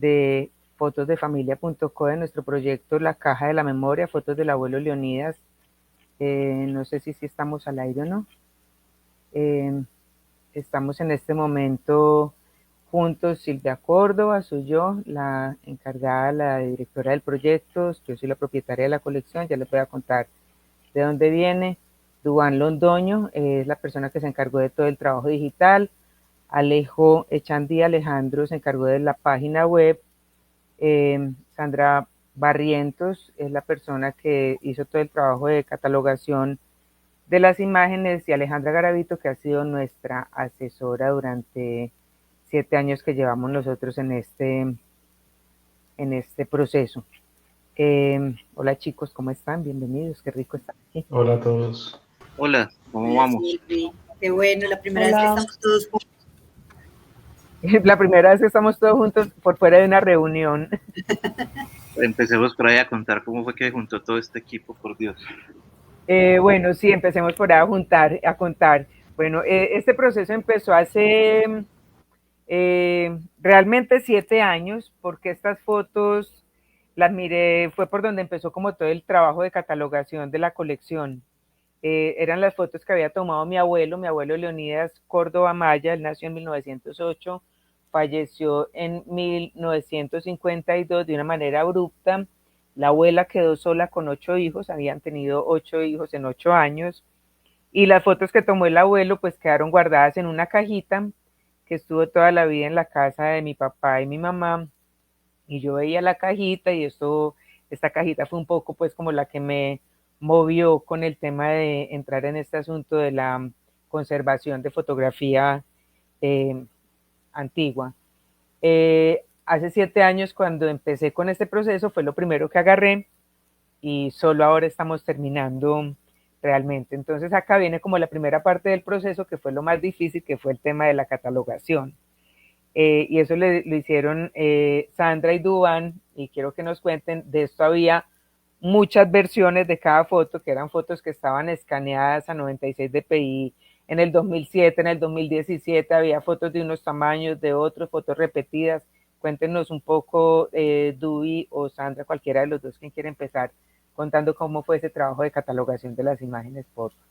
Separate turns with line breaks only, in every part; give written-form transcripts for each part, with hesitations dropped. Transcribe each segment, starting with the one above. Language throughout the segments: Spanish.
de fotosdefamilia.co, de nuestro proyecto La Caja de la Memoria, fotos del abuelo Leonidas. No sé si estamos al aire o no. Eh, Estamos en este momento juntos, Silvia Córdoba, soy yo, la encargada, la directora del proyecto, yo soy la propietaria de la colección, ya les voy a contar de dónde viene. Duván Londoño es la persona que se encargó de todo el trabajo digital. Alejo Echandí Alejandro se encargó de la página web. Sandra Barrientos es la persona que hizo todo el trabajo de catalogación de las imágenes, y Alejandra Garavito, que ha sido nuestra asesora durante 7 años que llevamos nosotros en este proceso. Hola chicos, ¿cómo están? Bienvenidos, qué rico estar aquí.
Hola a todos.
Hola, ¿cómo
Hola
vamos?
Silvi, qué bueno, la primera vez que
Hola.
estamos todos juntos.
La primera vez que estamos todos juntos por fuera de una reunión.
Empecemos por ahí a contar cómo fue que juntó todo este equipo, por Dios.
Bueno, sí, empecemos por ahí a contar. Bueno, este proceso empezó hace realmente 7 años, porque estas fotos las miré, fue por donde empezó como todo el trabajo de catalogación de la colección. Eran las fotos que había tomado mi abuelo Leonidas Córdoba Maya. Él nació en 1908, falleció en 1952 de una manera abrupta. La abuela quedó sola con 8 hijos, habían tenido 8 hijos en 8 años, y las fotos que tomó el abuelo pues quedaron guardadas en una cajita que estuvo toda la vida en la casa de mi papá y mi mamá, y yo veía la cajita, y esta cajita fue un poco pues como la que me movió con el tema de entrar en este asunto de la conservación de fotografía eh, antigua. Hace 7 años, cuando empecé con este proceso, fue lo primero que agarré, y solo ahora estamos terminando realmente. Entonces acá viene como la primera parte del proceso, que fue lo más difícil, que fue el tema de la catalogación. Y eso lo hicieron Sandra y Duván, y quiero que nos cuenten. De esto había muchas versiones de cada foto, que eran fotos que estaban escaneadas a 96 dpi en el 2007, en el 2017 había fotos de unos tamaños, de otros, fotos repetidas. Cuéntenos un poco, Dubi o Sandra, cualquiera de los dos, quien quiere empezar contando cómo fue ese trabajo de catalogación de las imágenes, por favor.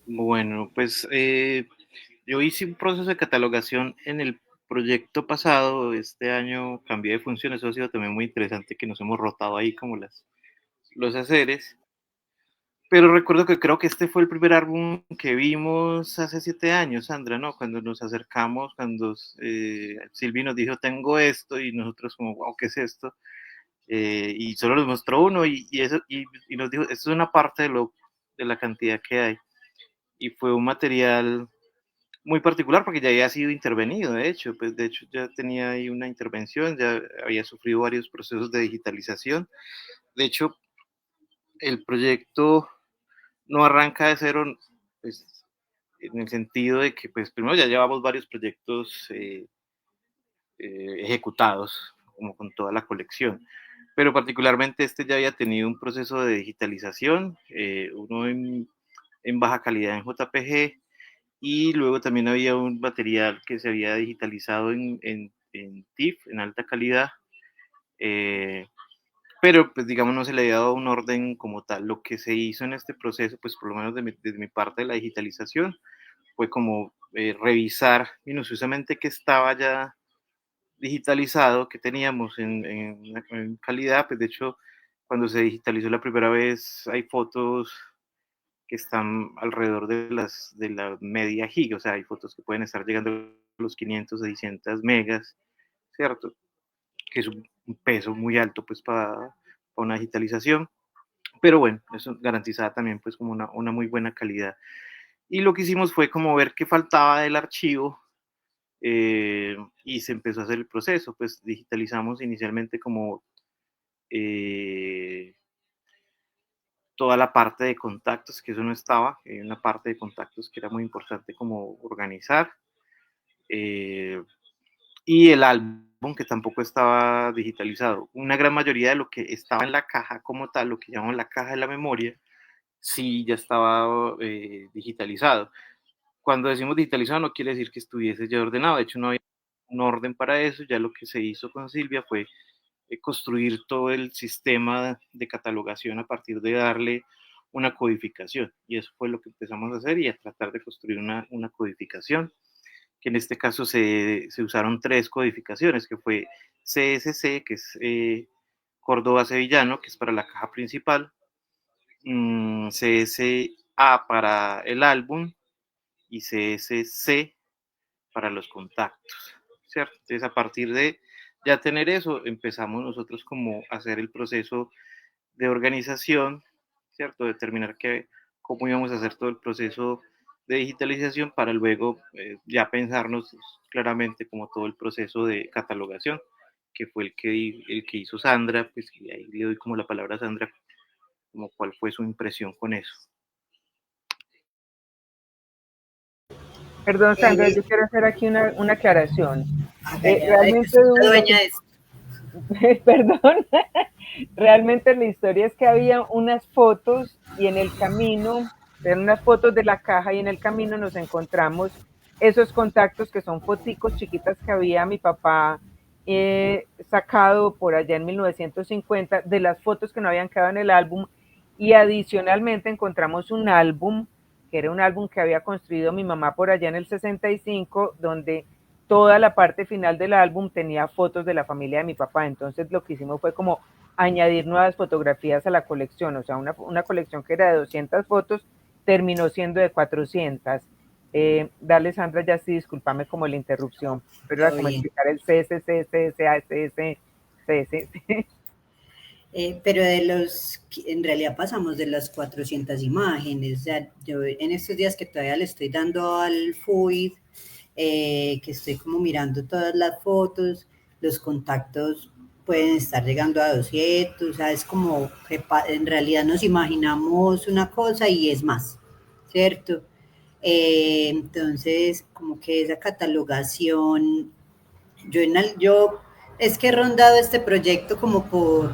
Bueno, pues yo hice un proceso de catalogación en el proyecto pasado. Este año cambié de función, eso ha sido también muy interesante, que nos hemos rotado ahí como los haceres. Pero recuerdo que creo que este fue el primer álbum que vimos hace 7 años, Sandra, ¿no? Cuando nos acercamos, cuando Silvi nos dijo, tengo esto, y nosotros como, wow, ¿qué es esto? Y solo nos mostró uno, y nos dijo, esto es una parte de la cantidad que hay. Y fue un material muy particular porque ya había sido intervenido, de hecho, pues de hecho ya tenía ahí una intervención, ya había sufrido varios procesos de digitalización. De hecho, el proyecto no arranca de cero, pues, en el sentido de que, pues, primero ya llevamos varios proyectos ejecutados, como con toda la colección, pero particularmente este ya había tenido un proceso de digitalización, uno en baja calidad en JPG, y luego también había un material que se había digitalizado en TIFF, en alta calidad, eh, pero pues digamos no se le había dado un orden como tal. Lo que se hizo en este proceso, pues por lo menos desde mi parte de la digitalización, fue como revisar minuciosamente que estaba ya digitalizado, que teníamos en calidad. Pues de hecho, cuando se digitalizó la primera vez, hay fotos que están alrededor de la media giga, o sea, hay fotos que pueden estar llegando a los 500, 600 megas, ¿cierto? Que es un peso muy alto pues para una digitalización, pero bueno, eso garantizaba también pues como una muy buena calidad. Y lo que hicimos fue como ver qué faltaba del archivo, y se empezó a hacer el proceso. Pues digitalizamos inicialmente como eh, toda la parte de contactos, que eso no estaba, una parte de contactos que era muy importante como organizar, eh, y el álbum, que tampoco estaba digitalizado. Una gran mayoría de lo que estaba en la caja como tal, lo que llamamos la caja de la memoria, sí ya estaba digitalizado. Cuando decimos digitalizado no quiere decir que estuviese ya ordenado, de hecho no había un orden para eso. Ya lo que se hizo con Silvia fue construir todo el sistema de catalogación a partir de darle una codificación. Y eso fue lo que empezamos a hacer y a tratar de construir una codificación, que en este caso se usaron 3 codificaciones, que fue CSC, que es Córdoba Sevillano, que es para la caja principal, CSA para el álbum y CSC para los contactos, ¿cierto? Entonces, a partir de ya tener eso, empezamos nosotros como a hacer el proceso de organización, ¿cierto? Determinar cómo íbamos a hacer todo el proceso de digitalización para luego ya pensarnos claramente como todo el proceso de catalogación, que fue el que hizo Sandra, pues y ahí le doy como la palabra a Sandra, como cuál fue su impresión con eso.
Perdón, Sandra, yo quiero hacer aquí una aclaración.
Realmente dueña de esto.
Perdón, realmente la historia es que había unas fotos y en el camino, eran unas fotos de la caja y en el camino nos encontramos esos contactos que son foticos chiquitas que había mi papá sacado por allá en 1950 de las fotos que no habían quedado en el álbum y adicionalmente encontramos un álbum que era un álbum que había construido mi mamá por allá en el 65 donde toda la parte final del álbum tenía fotos de la familia de mi papá, entonces lo que hicimos fue como añadir nuevas fotografías a la colección, o sea, una colección que era de 200 fotos terminó siendo de 400. Dale, Sandra, ya sí, discúlpame como la interrupción, pero era como explicar el CSC, CSA, CS, CSC.
Pero en realidad pasamos de las 400 imágenes, o sea, yo en estos días que todavía le estoy dando al FUID, que estoy como mirando todas las fotos, los contactos pueden estar llegando a 200, o sea, es como que en realidad nos imaginamos una cosa y es más, ¿cierto? Entonces, como que esa catalogación, yo es que he rondado este proyecto como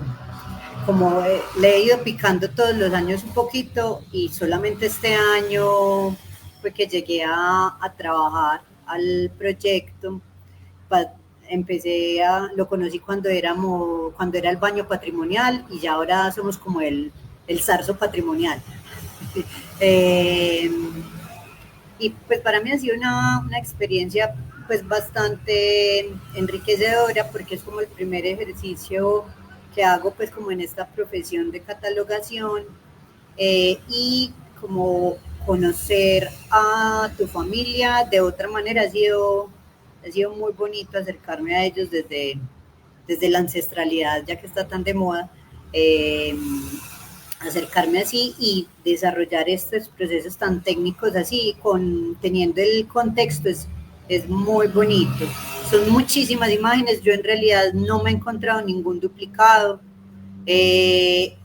le he ido picando todos los años un poquito y solamente este año fue que llegué a trabajar al proyecto. Lo conocí cuando era el baño patrimonial y ya ahora somos como el zarzo patrimonial. Y pues para mí ha sido una experiencia pues bastante enriquecedora porque es como el primer ejercicio que hago pues como en esta profesión de catalogación y como conocer a tu familia de otra manera ha sido muy bonito acercarme a ellos desde la ancestralidad ya que está tan de moda. Acercarme así y desarrollar estos procesos tan técnicos así, teniendo el contexto, es muy bonito. Son muchísimas imágenes, yo en realidad no me he encontrado ningún duplicado. De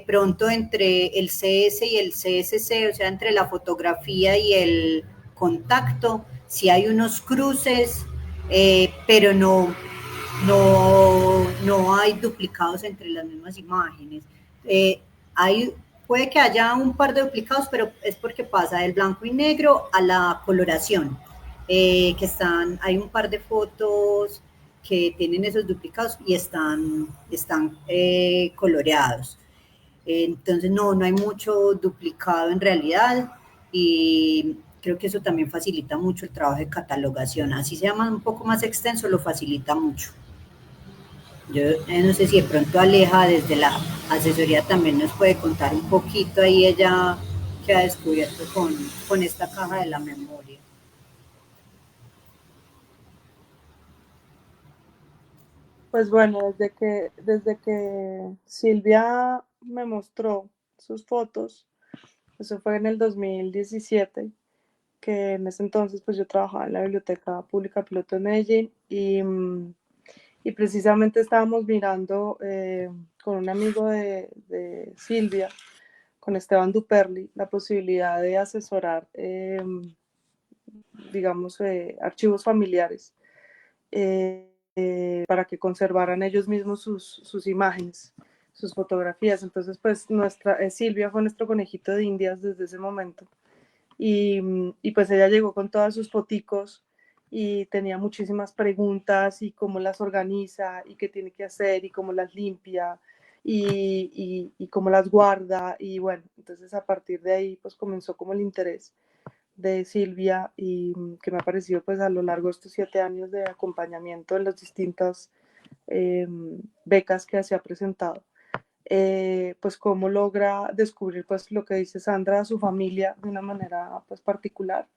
pronto entre el CS y el CSC, o sea, entre la fotografía y el contacto, sí hay unos cruces, pero no hay duplicados entre las mismas imágenes. Puede que haya un par de duplicados, pero es porque pasa del blanco y negro a la coloración, hay un par de fotos que tienen esos duplicados y están coloreados. Entonces no hay mucho duplicado en realidad y creo que eso también facilita mucho el trabajo de catalogación. Así se llama un poco más extenso, lo facilita mucho. Yo no sé si de pronto Aleja desde la asesoría también nos puede contar un poquito ahí ella que ha descubierto con esta caja de la memoria.
Pues bueno, desde que Silvia me mostró sus fotos, eso fue en el 2017, que en ese entonces pues yo trabajaba en la Biblioteca Pública Piloto de Medellín y precisamente estábamos mirando con un amigo de Silvia, con Esteban Duperli, la posibilidad de asesorar, digamos, archivos familiares para que conservaran ellos mismos sus imágenes, sus fotografías. Entonces, pues Silvia fue nuestro conejito de indias desde ese momento. Y pues ella llegó con todas sus foticos y tenía muchísimas preguntas y cómo las organiza y qué tiene que hacer y cómo las limpia y cómo las guarda. Y bueno, entonces a partir de ahí pues comenzó como el interés de Silvia y que me ha parecido pues a lo largo de estos 7 años de acompañamiento en las distintas becas que se ha presentado. Pues cómo logra descubrir pues lo que dice Sandra, a su familia de una manera pues particular,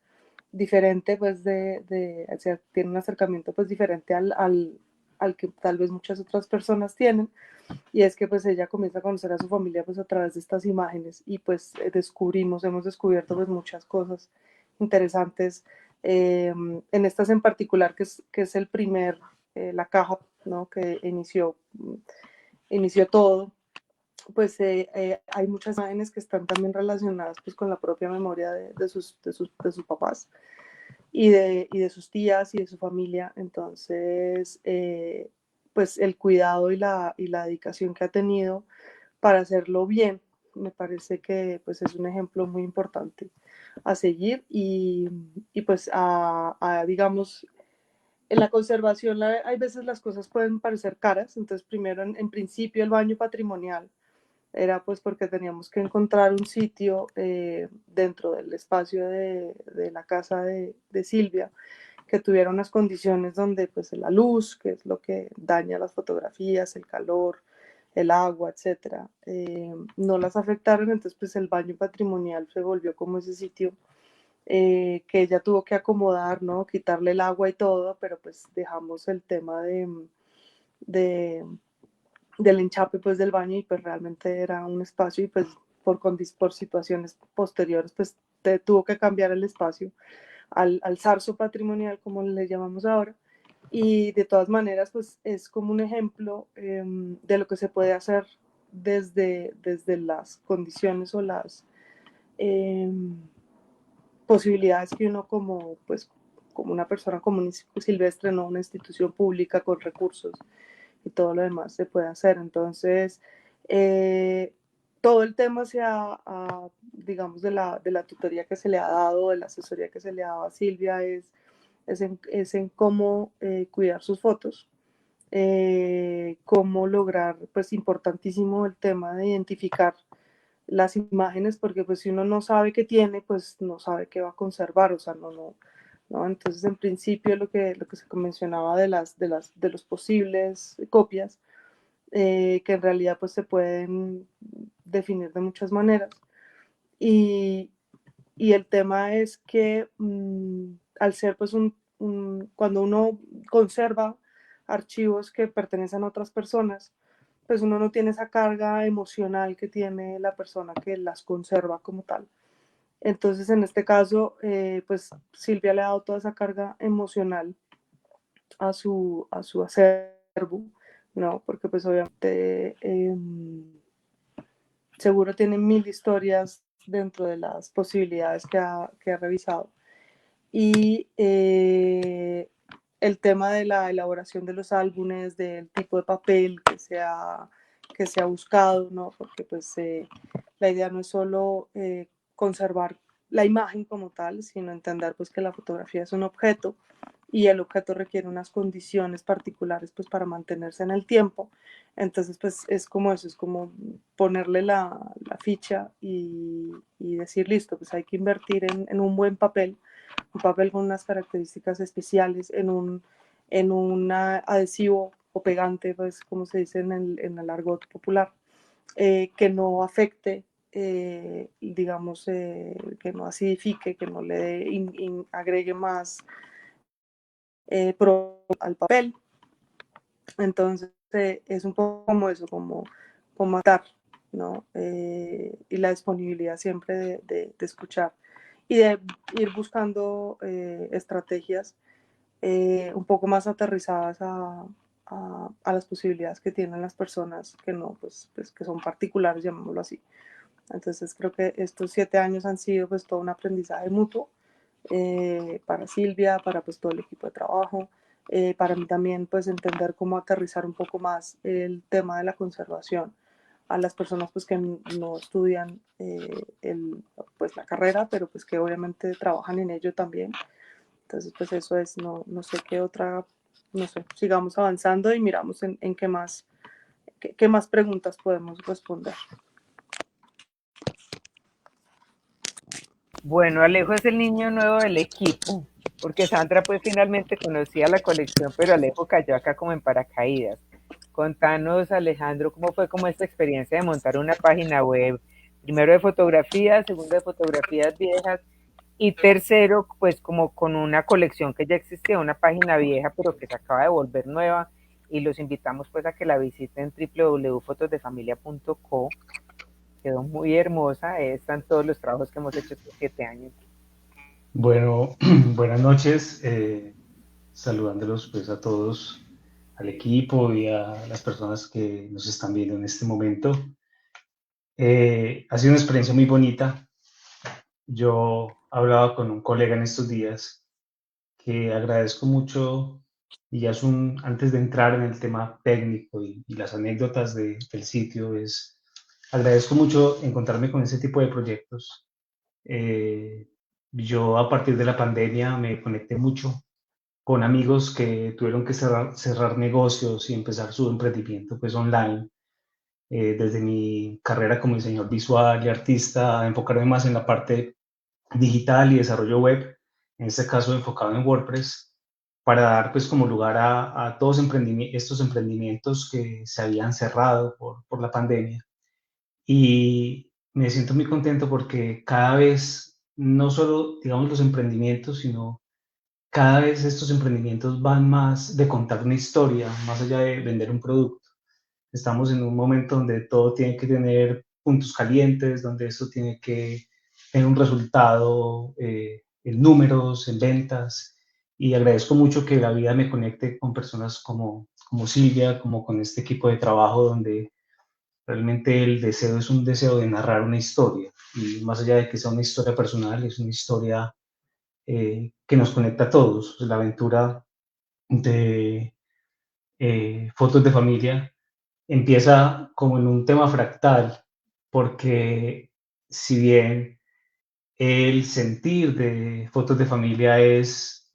diferente pues o sea, tiene un acercamiento pues diferente al que tal vez muchas otras personas tienen, y es que pues ella comienza a conocer a su familia pues a través de estas imágenes y pues hemos descubierto pues muchas cosas interesantes en estas en particular que es el primer, la caja, ¿no? Que inició todo. Pues hay muchas imágenes que están también relacionadas pues con la propia memoria de sus papás y de sus tías y de su familia. Entonces, pues el cuidado y la dedicación que ha tenido para hacerlo bien, me parece que pues es un ejemplo muy importante a seguir y pues digamos, en la conservación hay veces las cosas pueden parecer caras. Entonces primero en principio el baño patrimonial era pues porque teníamos que encontrar un sitio dentro del espacio de la casa de Silvia que tuviera unas condiciones donde pues la luz, que es lo que daña las fotografías, el calor, el agua, etcétera, no las afectaron. Entonces pues el baño patrimonial se volvió como ese sitio que ella tuvo que acomodar, ¿no? Quitarle el agua y todo, pero pues dejamos el tema de del enchape pues del baño y pues realmente era un espacio y pues por situaciones posteriores pues tuvo que cambiar el espacio al zarzo patrimonial, como le llamamos ahora. Y de todas maneras pues es como un ejemplo de lo que se puede hacer desde las condiciones o las eh, posibilidades que uno como una persona común y silvestre, no una institución pública con recursos y todo lo demás se puede hacer. Entonces, todo el tema digamos, de la tutoría que se le ha dado, de la asesoría que se le ha dado a Silvia, es en cómo cuidar sus fotos, cómo lograr, pues importantísimo el tema de identificar las imágenes, porque pues si uno no sabe qué tiene, pues no sabe qué va a conservar, o sea, no. Entonces, en principio, lo que se mencionaba de los posibles copias, que en realidad pues se pueden definir de muchas maneras. Y, y el tema es que al ser pues cuando uno conserva archivos que pertenecen a otras personas, pues uno no tiene esa carga emocional que tiene la persona que las conserva como tal. Entonces, en este caso, pues Silvia le ha dado toda esa carga emocional a su acervo, ¿no? Porque pues obviamente seguro tiene 1000 historias dentro de las posibilidades que ha revisado. Y el tema de la elaboración de los álbumes, del tipo de papel que se ha buscado, ¿no? Porque pues la idea no es solo conservar la imagen como tal, sino entender pues que la fotografía es un objeto y el objeto requiere unas condiciones particulares pues para mantenerse en el tiempo. Entonces pues es como eso, es como ponerle la ficha y decir, listo, pues hay que invertir en un buen papel, un papel con unas características especiales, en un adhesivo o pegante, pues como se dice en el argot popular, que no afecte, digamos, que no acidifique, que no le agregue más al papel. Entonces es un poco como eso, como matar, ¿no? Y la disponibilidad siempre de escuchar y de ir buscando estrategias un poco más aterrizadas a las posibilidades que tienen las personas que no, pues que son particulares, llamémoslo así. Entonces creo que estos 7 años han sido pues todo un aprendizaje mutuo para Silvia, para pues todo el equipo de trabajo, para mí también pues entender cómo aterrizar un poco más el tema de la conservación a las personas pues que no estudian pues la carrera, pero pues que obviamente trabajan en ello también. Entonces, pues eso es, no sé qué otra, no sé, sigamos avanzando y miramos en qué más preguntas podemos responder.
Bueno, Alejo es el niño nuevo del equipo, porque Sandra pues finalmente conocía la colección, pero Alejo cayó acá como en paracaídas. Contanos, Alejandro, cómo fue como esta experiencia de montar una página web, primero de fotografías, segundo de fotografías viejas y tercero, pues como con una colección que ya existía, una página vieja, pero que se acaba de volver nueva y los invitamos pues a que la visiten www.fotosdefamilia.co. Quedó muy hermosa, están todos los trabajos que hemos hecho estos 7 años.
Bueno, buenas noches, saludándolos pues a todos, al equipo y a las personas que nos están viendo en este momento. Ha sido una experiencia muy bonita. Yo hablaba con un colega en estos días que agradezco mucho, y ya es antes de entrar en el tema técnico y las anécdotas del sitio, agradezco mucho encontrarme con ese tipo de proyectos. Yo a partir de la pandemia me conecté mucho con amigos que tuvieron que cerrar negocios y empezar su emprendimiento pues online. Desde mi carrera como diseñador visual y artista, a enfocarme más en la parte digital y desarrollo web, en este caso enfocado en WordPress, para dar pues como lugar a todos estos emprendimientos que se habían cerrado por la pandemia. Y me siento muy contento porque cada vez, no solo digamos los emprendimientos, sino cada vez estos emprendimientos van más de contar una historia, más allá de vender un producto. Estamos en un momento donde todo tiene que tener puntos calientes, donde esto tiene que tener un resultado en números, en ventas. Y agradezco mucho que la vida me conecte con personas como Silvia, como con este equipo de trabajo, donde realmente el deseo es un deseo de narrar una historia. Y más allá de que sea una historia personal, es una historia que nos conecta a todos. La aventura de Fotos de Familia empieza como en un tema fractal, porque si bien el sentir de Fotos de Familia es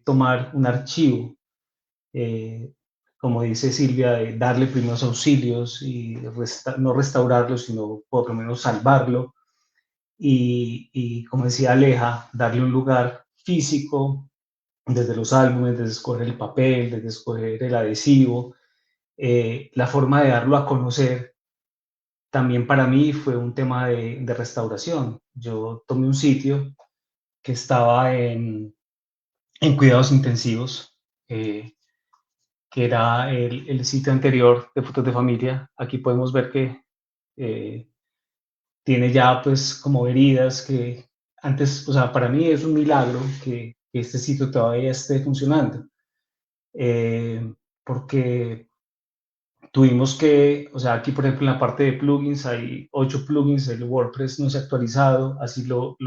tomar un archivo, como dice Silvia, de darle primeros auxilios y no restaurarlo, sino por lo menos salvarlo, y como decía Aleja, darle un lugar físico, desde los álbumes, desde escoger el papel, desde escoger el adhesivo, la forma de darlo a conocer. También para mí fue un tema de restauración. Yo tomé un sitio que estaba en cuidados intensivos, que era el sitio anterior de Fotos de Familia. Aquí podemos ver que tiene ya pues como heridas que antes, o sea, para mí es un milagro que este sitio todavía esté funcionando. Porque tuvimos que, o sea, aquí por ejemplo en la parte de plugins hay 8 plugins, el WordPress no se ha actualizado, así yo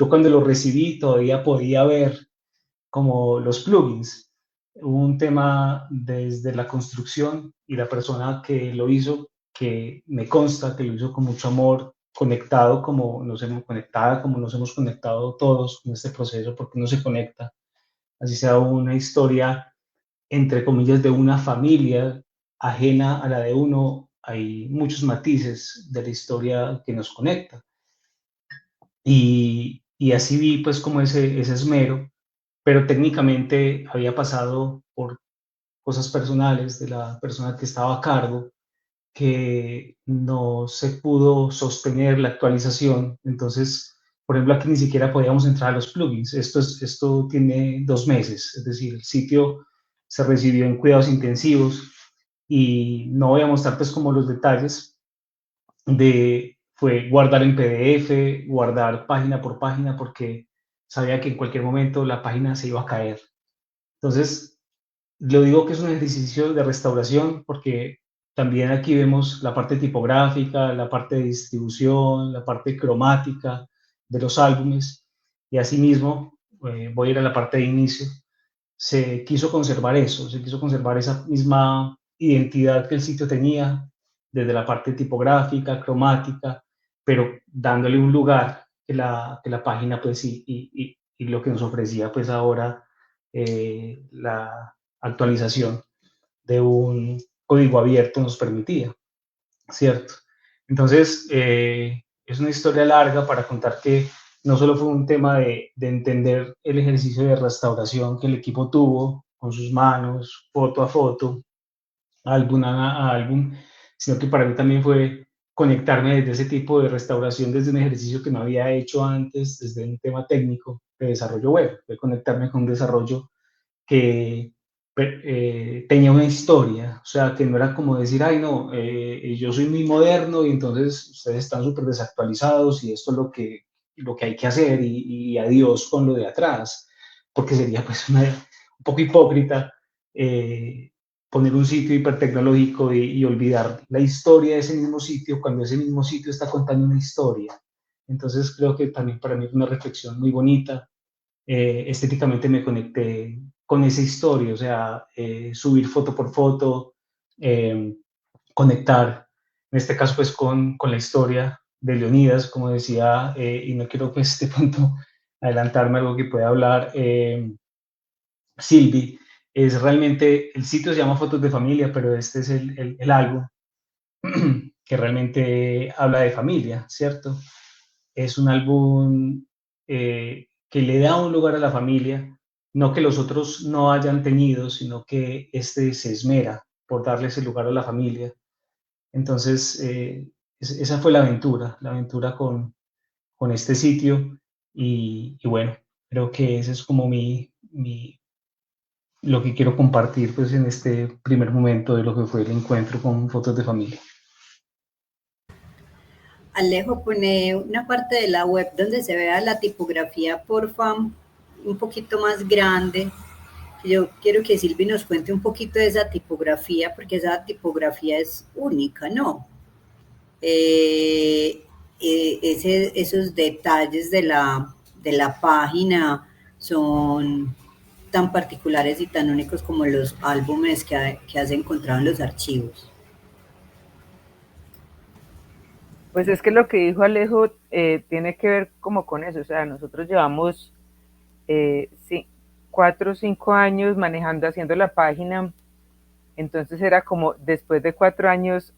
cuando lo recibí todavía podía ver como los plugins. Hubo un tema desde la construcción y la persona que lo hizo, que me consta que lo hizo con mucho amor, conectado como nos hemos conectado todos en este proceso, porque uno se conecta, así sea una historia entre comillas, de una familia ajena a la de uno, hay muchos matices de la historia que nos conecta. Y así vi pues como ese esmero, pero técnicamente había pasado por cosas personales de la persona que estaba a cargo, que no se pudo sostener la actualización. Entonces, por ejemplo, aquí ni siquiera podíamos entrar a los plugins. Esto tiene 2 meses, es decir, el sitio se recibió en cuidados intensivos, y no voy a mostrar pues como los detalles fue guardar en PDF, guardar página por página, porque sabía que en cualquier momento la página se iba a caer. Entonces, lo digo que es un ejercicio de restauración porque también aquí vemos la parte tipográfica, la parte de distribución, la parte cromática de los álbumes, y asimismo, voy a ir a la parte de inicio. Se quiso conservar eso, se quiso conservar esa misma identidad que el sitio tenía, desde la parte tipográfica, cromática, pero dándole un lugar que la página pues y lo que nos ofrecía pues ahora la actualización de un código abierto nos permitía, ¿cierto? Entonces, es una historia larga para contar que no solo fue un tema de entender el ejercicio de restauración que el equipo tuvo con sus manos, foto a foto, álbum a álbum, sino que para mí también fue conectarme desde ese tipo de restauración, desde un ejercicio que no había hecho antes, desde un tema técnico de desarrollo web, fue conectarme con un desarrollo que tenía una historia, o sea, que no era como decir, ay, no, yo soy muy moderno y entonces ustedes están súper desactualizados y esto es lo que hay que hacer y adiós con lo de atrás, porque sería pues un poco hipócrita poner un sitio hipertecnológico y olvidar la historia de ese mismo sitio cuando ese mismo sitio está contando una historia. Entonces creo que también para mí fue una reflexión muy bonita. Estéticamente me conecté con esa historia, o sea, subir foto por foto, eh, conectar, en este caso pues con la historia de Leonidas, como decía, y no quiero pues de pronto adelantarme algo que pueda hablar Silvi, es realmente, el sitio se llama Fotos de Familia, pero este es el álbum que realmente habla de familia, ¿cierto? Es un álbum que le da un lugar a la familia, no que los otros no hayan tenido, sino que este se esmera por darle ese lugar a la familia. Entonces, esa fue la aventura con este sitio y bueno, creo que ese es como lo que quiero compartir pues en este primer momento de lo que fue el encuentro con Fotos de Familia.
Alejo, pone una parte de la web donde se vea la tipografía, porfa, un poquito más grande. Yo quiero que Silvi nos cuente un poquito de esa tipografía, porque esa tipografía es única, ¿no? Esos detalles de la página son tan particulares y tan únicos como los álbumes que has encontrado en los archivos.
Pues es que lo que dijo Alejo tiene que ver como con eso, o sea, nosotros llevamos sí, 4 o 5 años manejando, haciendo la página, entonces era como después de 4 años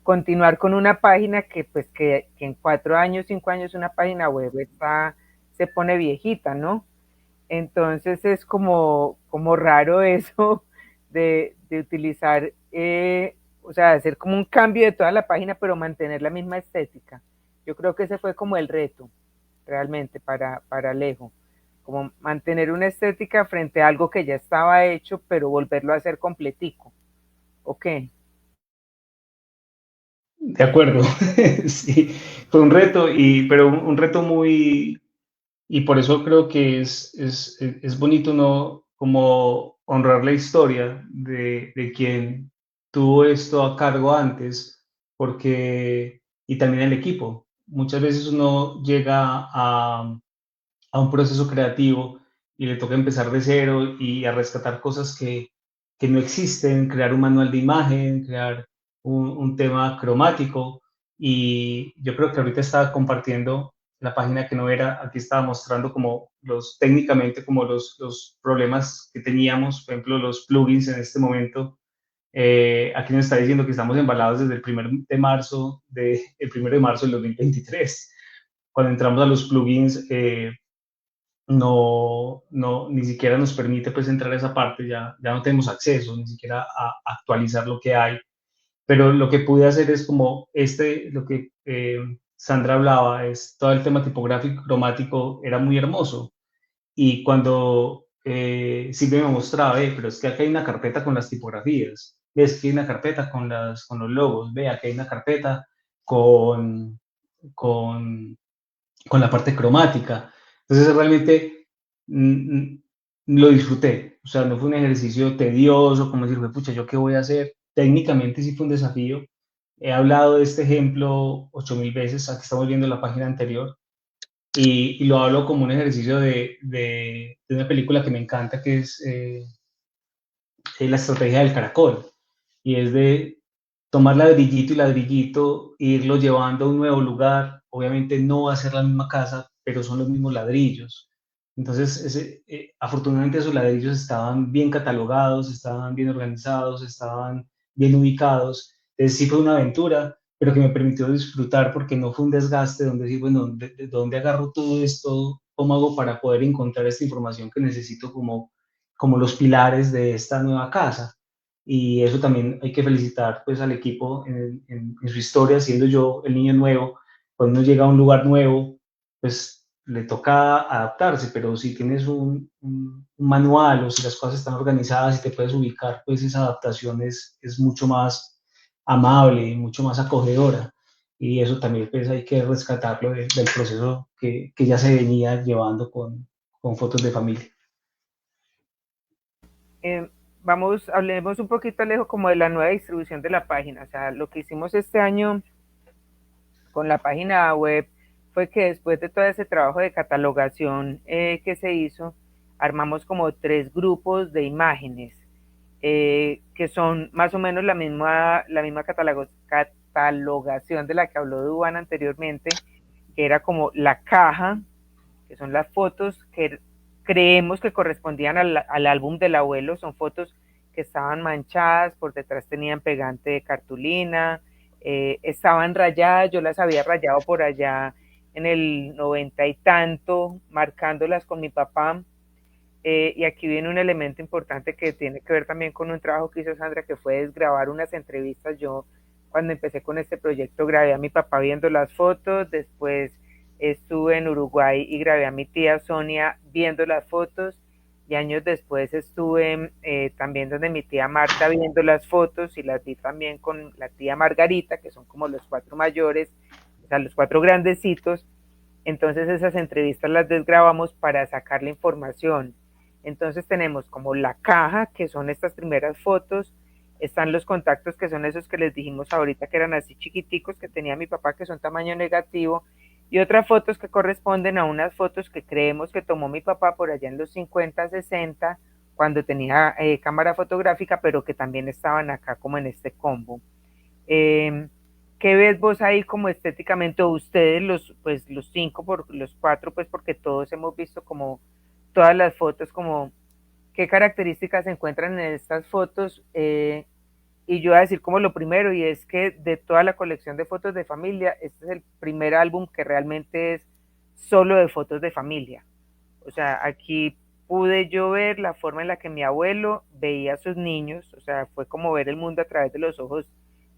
continuar con una página que pues que en 4 años, 5 años una página web se pone viejita, ¿no? Entonces es como raro eso de utilizar, o sea, hacer como un cambio de toda la página, pero mantener la misma estética. Yo creo que ese fue como el reto, realmente, para Alejo, como mantener una estética frente a algo que ya estaba hecho, pero volverlo a hacer completico. ¿Ok?
De acuerdo, sí, fue un reto, pero un reto muy, y por eso creo que es bonito no como honrar la historia de quien tuvo esto a cargo antes, porque, y también el equipo. Muchas veces uno llega a un proceso creativo y le toca empezar de cero y a rescatar cosas que no existen, crear un manual de imagen, crear un tema cromático. Y yo creo que ahorita estaba compartiendo la página que no era, aquí estaba mostrando como técnicamente como los problemas que teníamos, por ejemplo, los plugins en este momento. Aquí nos está diciendo que estamos embalados desde el 1 de marzo del 2023. Cuando entramos a los plugins, ni siquiera nos permite pues entrar a esa parte, ya no tenemos acceso ni siquiera a actualizar lo que hay, pero lo que pude hacer es como lo que Sandra hablaba, es todo el tema tipográfico, cromático, era muy hermoso, y cuando Silvia me mostraba, pero es que aquí hay una carpeta con las tipografías, ves que hay una carpeta con los logos, ve, aquí hay una carpeta con, con la parte cromática. Entonces realmente lo disfruté. O sea, no fue un ejercicio tedioso, como decir, pucha, ¿yo qué voy a hacer? Técnicamente sí fue un desafío. He hablado de este ejemplo 8000 veces, aquí estamos viendo la página anterior, y lo hablo como un ejercicio de una película que me encanta, que es La estrategia del caracol, y es de tomar ladrillito y ladrillito, irlo llevando a un nuevo lugar. Obviamente no va a ser la misma casa, pero son los mismos ladrillos. Entonces, afortunadamente esos ladrillos estaban bien catalogados, estaban bien organizados, estaban bien ubicados. Entonces sí fue una aventura, pero que me permitió disfrutar porque no fue un desgaste donde decir, bueno, ¿de dónde agarro todo esto? ¿Cómo hago para poder encontrar esta información que necesito como los pilares de esta nueva casa? Y eso también hay que felicitar pues al equipo en su historia, siendo yo el niño nuevo. Cuando uno llega a un lugar nuevo, pues le toca adaptarse, pero si tienes un manual o si las cosas están organizadas y te puedes ubicar, pues esa adaptación es mucho más amable y mucho más acogedora. Y eso también pues hay que rescatarlo del proceso que ya se venía llevando con fotos de familia.
Hablemos un poquito, Alejo, como de la nueva distribución de la página. O sea, lo que hicimos este año con la página web fue que después de todo ese trabajo de catalogación que se hizo, armamos como 3 grupos de imágenes que son más o menos la misma catalogación de la que habló Duan anteriormente, que era como la caja, que son las fotos que creemos que correspondían al álbum del abuelo, son fotos que estaban manchadas, por detrás tenían pegante de cartulina, estaban rayadas, yo las había rayado por allá en el 90 y tanto, marcándolas con mi papá. Y aquí viene un elemento importante que tiene que ver también con un trabajo que hizo Sandra, que fue desgrabar unas entrevistas. Yo cuando empecé con este proyecto grabé a mi papá viendo las fotos, después estuve en Uruguay y grabé a mi tía Sonia viendo las fotos, y años después estuve también donde mi tía Marta viendo las fotos, y las vi también con la tía Margarita, que son como los 4 mayores, o sea, los 4 grandecitos. Entonces esas entrevistas las desgrabamos para sacar la información. Entonces tenemos como la caja, que son estas primeras fotos, están los contactos, que son esos que les dijimos ahorita, que eran así chiquiticos, que tenía mi papá, que son tamaño negativo, y otras fotos que corresponden a unas fotos que creemos que tomó mi papá por allá en los 50, 60, cuando tenía cámara fotográfica, pero que también estaban acá como en este combo. ¿Qué ves vos ahí como estéticamente, o ustedes los 5, los 4, pues porque todos hemos visto como todas las fotos, como qué características se encuentran en estas fotos? Y yo voy a decir como lo primero, y es que de toda la colección de fotos de familia, este es el primer álbum que realmente es solo de fotos de familia. O sea, aquí pude yo ver la forma en la que mi abuelo veía a sus niños, o sea, fue como ver el mundo a través de los ojos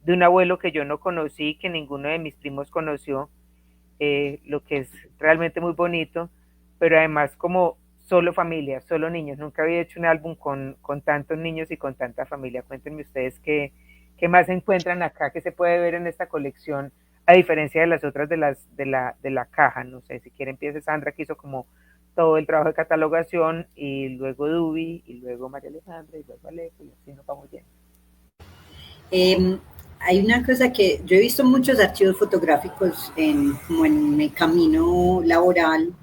de un abuelo que yo no conocí, que ninguno de mis primos conoció, lo que es realmente muy bonito, pero además como solo familia, solo niños. Nunca había hecho un álbum con tantos niños y con tanta familia. Cuéntenme ustedes qué más se encuentran acá, que se puede ver en esta colección, a diferencia de las otras de la caja. No sé, si quiere empiece Sandra, que hizo como todo el trabajo de catalogación, y luego Dubi, y luego María Alejandra, y luego Alejo, y así nos vamos yendo.
Hay una cosa que yo he visto muchos archivos fotográficos como en mi camino laboral,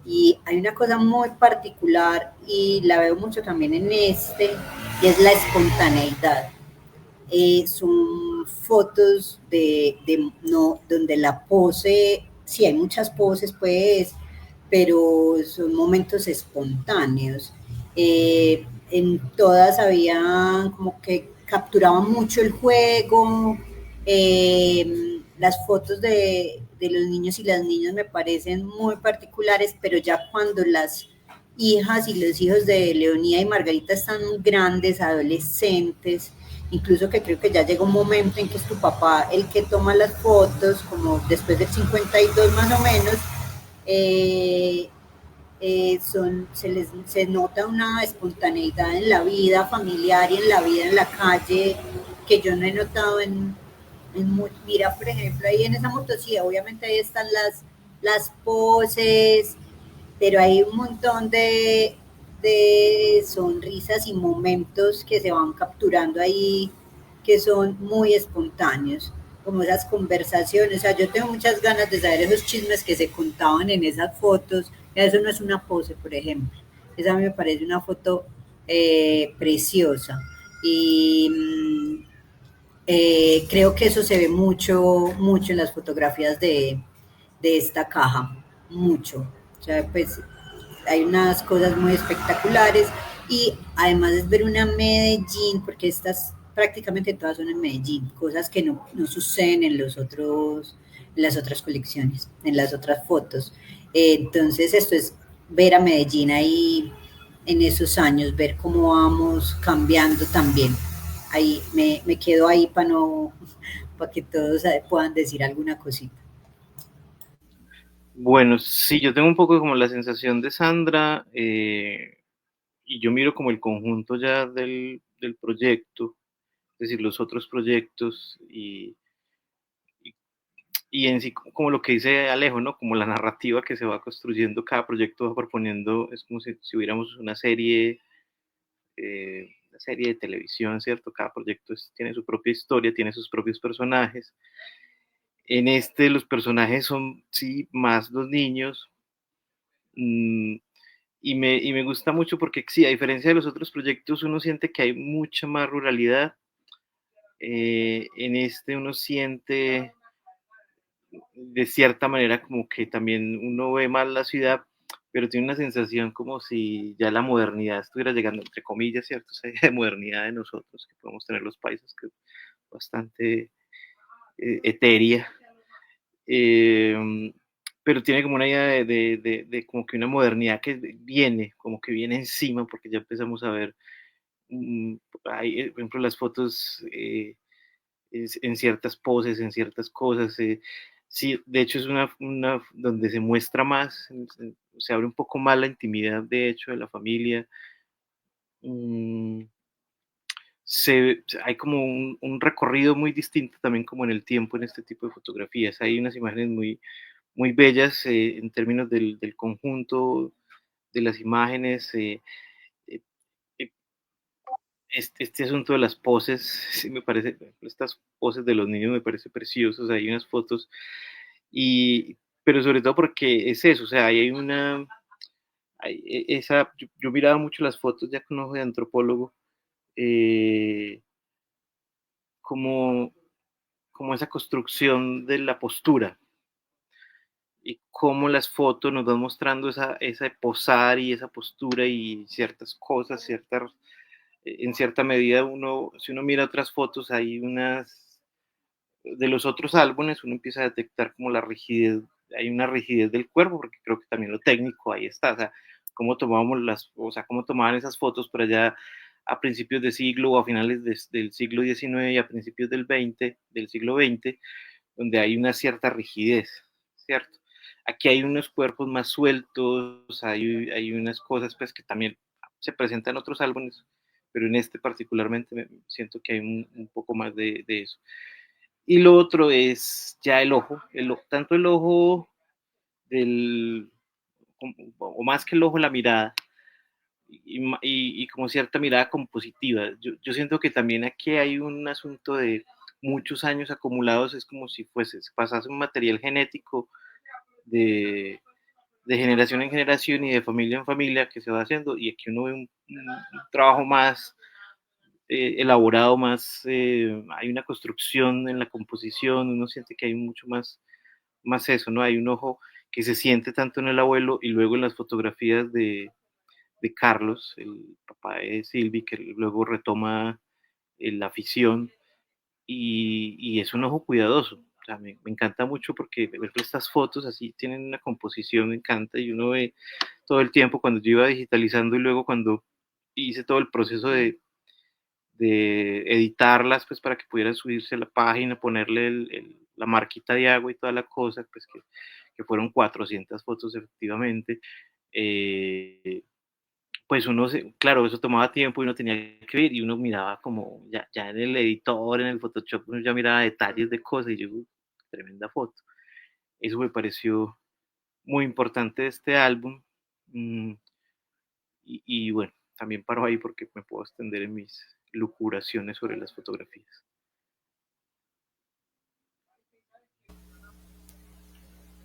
y hay una cosa muy particular y la veo mucho también en y es la espontaneidad. Son fotos donde la pose, sí hay muchas poses pues, pero son momentos espontáneos. En todas había como que capturaban mucho el juego. Las fotos de los niños y las niñas me parecen muy particulares, pero ya cuando las hijas y los hijos de Leonía y Margarita están grandes, adolescentes, incluso que creo que ya llega un momento en que es tu papá el que toma las fotos, como después del 52 más o menos, se nota una espontaneidad en la vida familiar y en la vida en la calle que yo no he notado mira, por ejemplo, ahí en esa motosierra, obviamente ahí están las poses, pero hay un montón de sonrisas y momentos que se van capturando ahí que son muy espontáneos, como esas conversaciones. O sea, yo tengo muchas ganas de saber esos chismes que se contaban en esas fotos. Eso no es una pose, por ejemplo. Esa a mí me parece una foto preciosa. Y creo que eso se ve mucho en las fotografías de esta caja. mucho. O sea, pues hay unas cosas muy espectaculares y además es ver una Medellín, porque estas prácticamente todas son en Medellín, cosas que no suceden en los otros, en las otras colecciones, en las otras fotos. Entonces esto es ver a Medellín ahí en esos años, ver cómo vamos cambiando también. Ahí me quedo ahí para no, para que todos puedan decir alguna cosita.
Bueno, sí, yo tengo un poco como la sensación de Sandra, y yo miro como el conjunto ya del proyecto, es decir, los otros proyectos y, y en sí como lo que dice Alejo, ¿no? Como la narrativa que se va construyendo, cada proyecto va proponiendo, es como si hubiéramos una serie de televisión, ¿cierto? Cada proyecto tiene su propia historia, tiene sus propios personajes. En este los personajes son, sí, más los niños. mmm, y me gusta mucho porque, sí, a diferencia de los otros proyectos, uno siente que hay mucha más ruralidad. En este uno siente de cierta manera como que también uno ve más la ciudad, pero tiene una sensación como si ya la modernidad estuviera llegando, entre comillas, ¿cierto? Esa idea de modernidad de nosotros que podemos tener los países, que es bastante etérea. Eh, pero tiene como una idea de como que una modernidad que viene, como que viene encima, porque ya empezamos a ver, hay, por ejemplo, las fotos en ciertas poses, en ciertas cosas. Sí, de hecho es una donde se muestra más, se abre un poco más la intimidad, de hecho, de la familia. Mm, hay como un recorrido muy distinto también como en el tiempo en este tipo de fotografías. Hay unas imágenes muy bellas en términos del conjunto de las imágenes. Eh, eh, este asunto de las poses, sí me parece, estas poses de los niños me parece preciosos. Hay unas fotos, y, pero sobre todo porque es eso, o sea, hay una, yo miraba mucho las fotos ya con ojo de antropólogo, eh, como, como esa construcción de la postura, y cómo las fotos nos van mostrando esa posar y esa postura y ciertas cosas, en cierta medida uno, si uno mira otras fotos, hay unas, de los otros álbumes, uno empieza a detectar como la rigidez, hay una rigidez del cuerpo, porque creo que también lo técnico ahí está, o sea, o sea, cómo tomaban esas fotos por allá a principios de siglo o a finales del siglo XIX y a principios del siglo XX, donde hay una cierta rigidez, ¿cierto? Aquí hay unos cuerpos más sueltos, hay unas cosas pues que también se presentan en otros álbumes, pero en este particularmente siento que hay un poco más de eso. Y lo otro es ya tanto el ojo del, o más que el ojo, la mirada, y como cierta mirada compositiva. Yo siento que también aquí hay un asunto de muchos años acumulados, es como si se pasase un material genético de, de generación en generación y de familia en familia que se va haciendo, y aquí uno ve un trabajo más elaborado, más, hay una construcción en la composición, uno siente que hay mucho más eso, ¿no? Hay un ojo que se siente tanto en el abuelo y luego en las fotografías de Carlos, el papá de Silvi, que luego retoma la afición, y es un ojo cuidadoso. O sea, me encanta mucho porque ver estas fotos así tienen una composición, me encanta, y uno ve todo el tiempo cuando yo iba digitalizando y luego cuando hice todo el proceso de editarlas, pues para que pudiera subirse a la página, ponerle la marquita de agua y toda la cosa, pues que fueron 400 fotos efectivamente. Pues uno, claro, eso tomaba tiempo y uno tenía que ver y uno miraba como ya en el editor, en el Photoshop, uno ya miraba detalles de cosas y yo, tremenda foto. Eso me pareció muy importante de este álbum. mm, y bueno, también paro ahí porque me puedo extender en mis lucuraciones sobre las fotografías.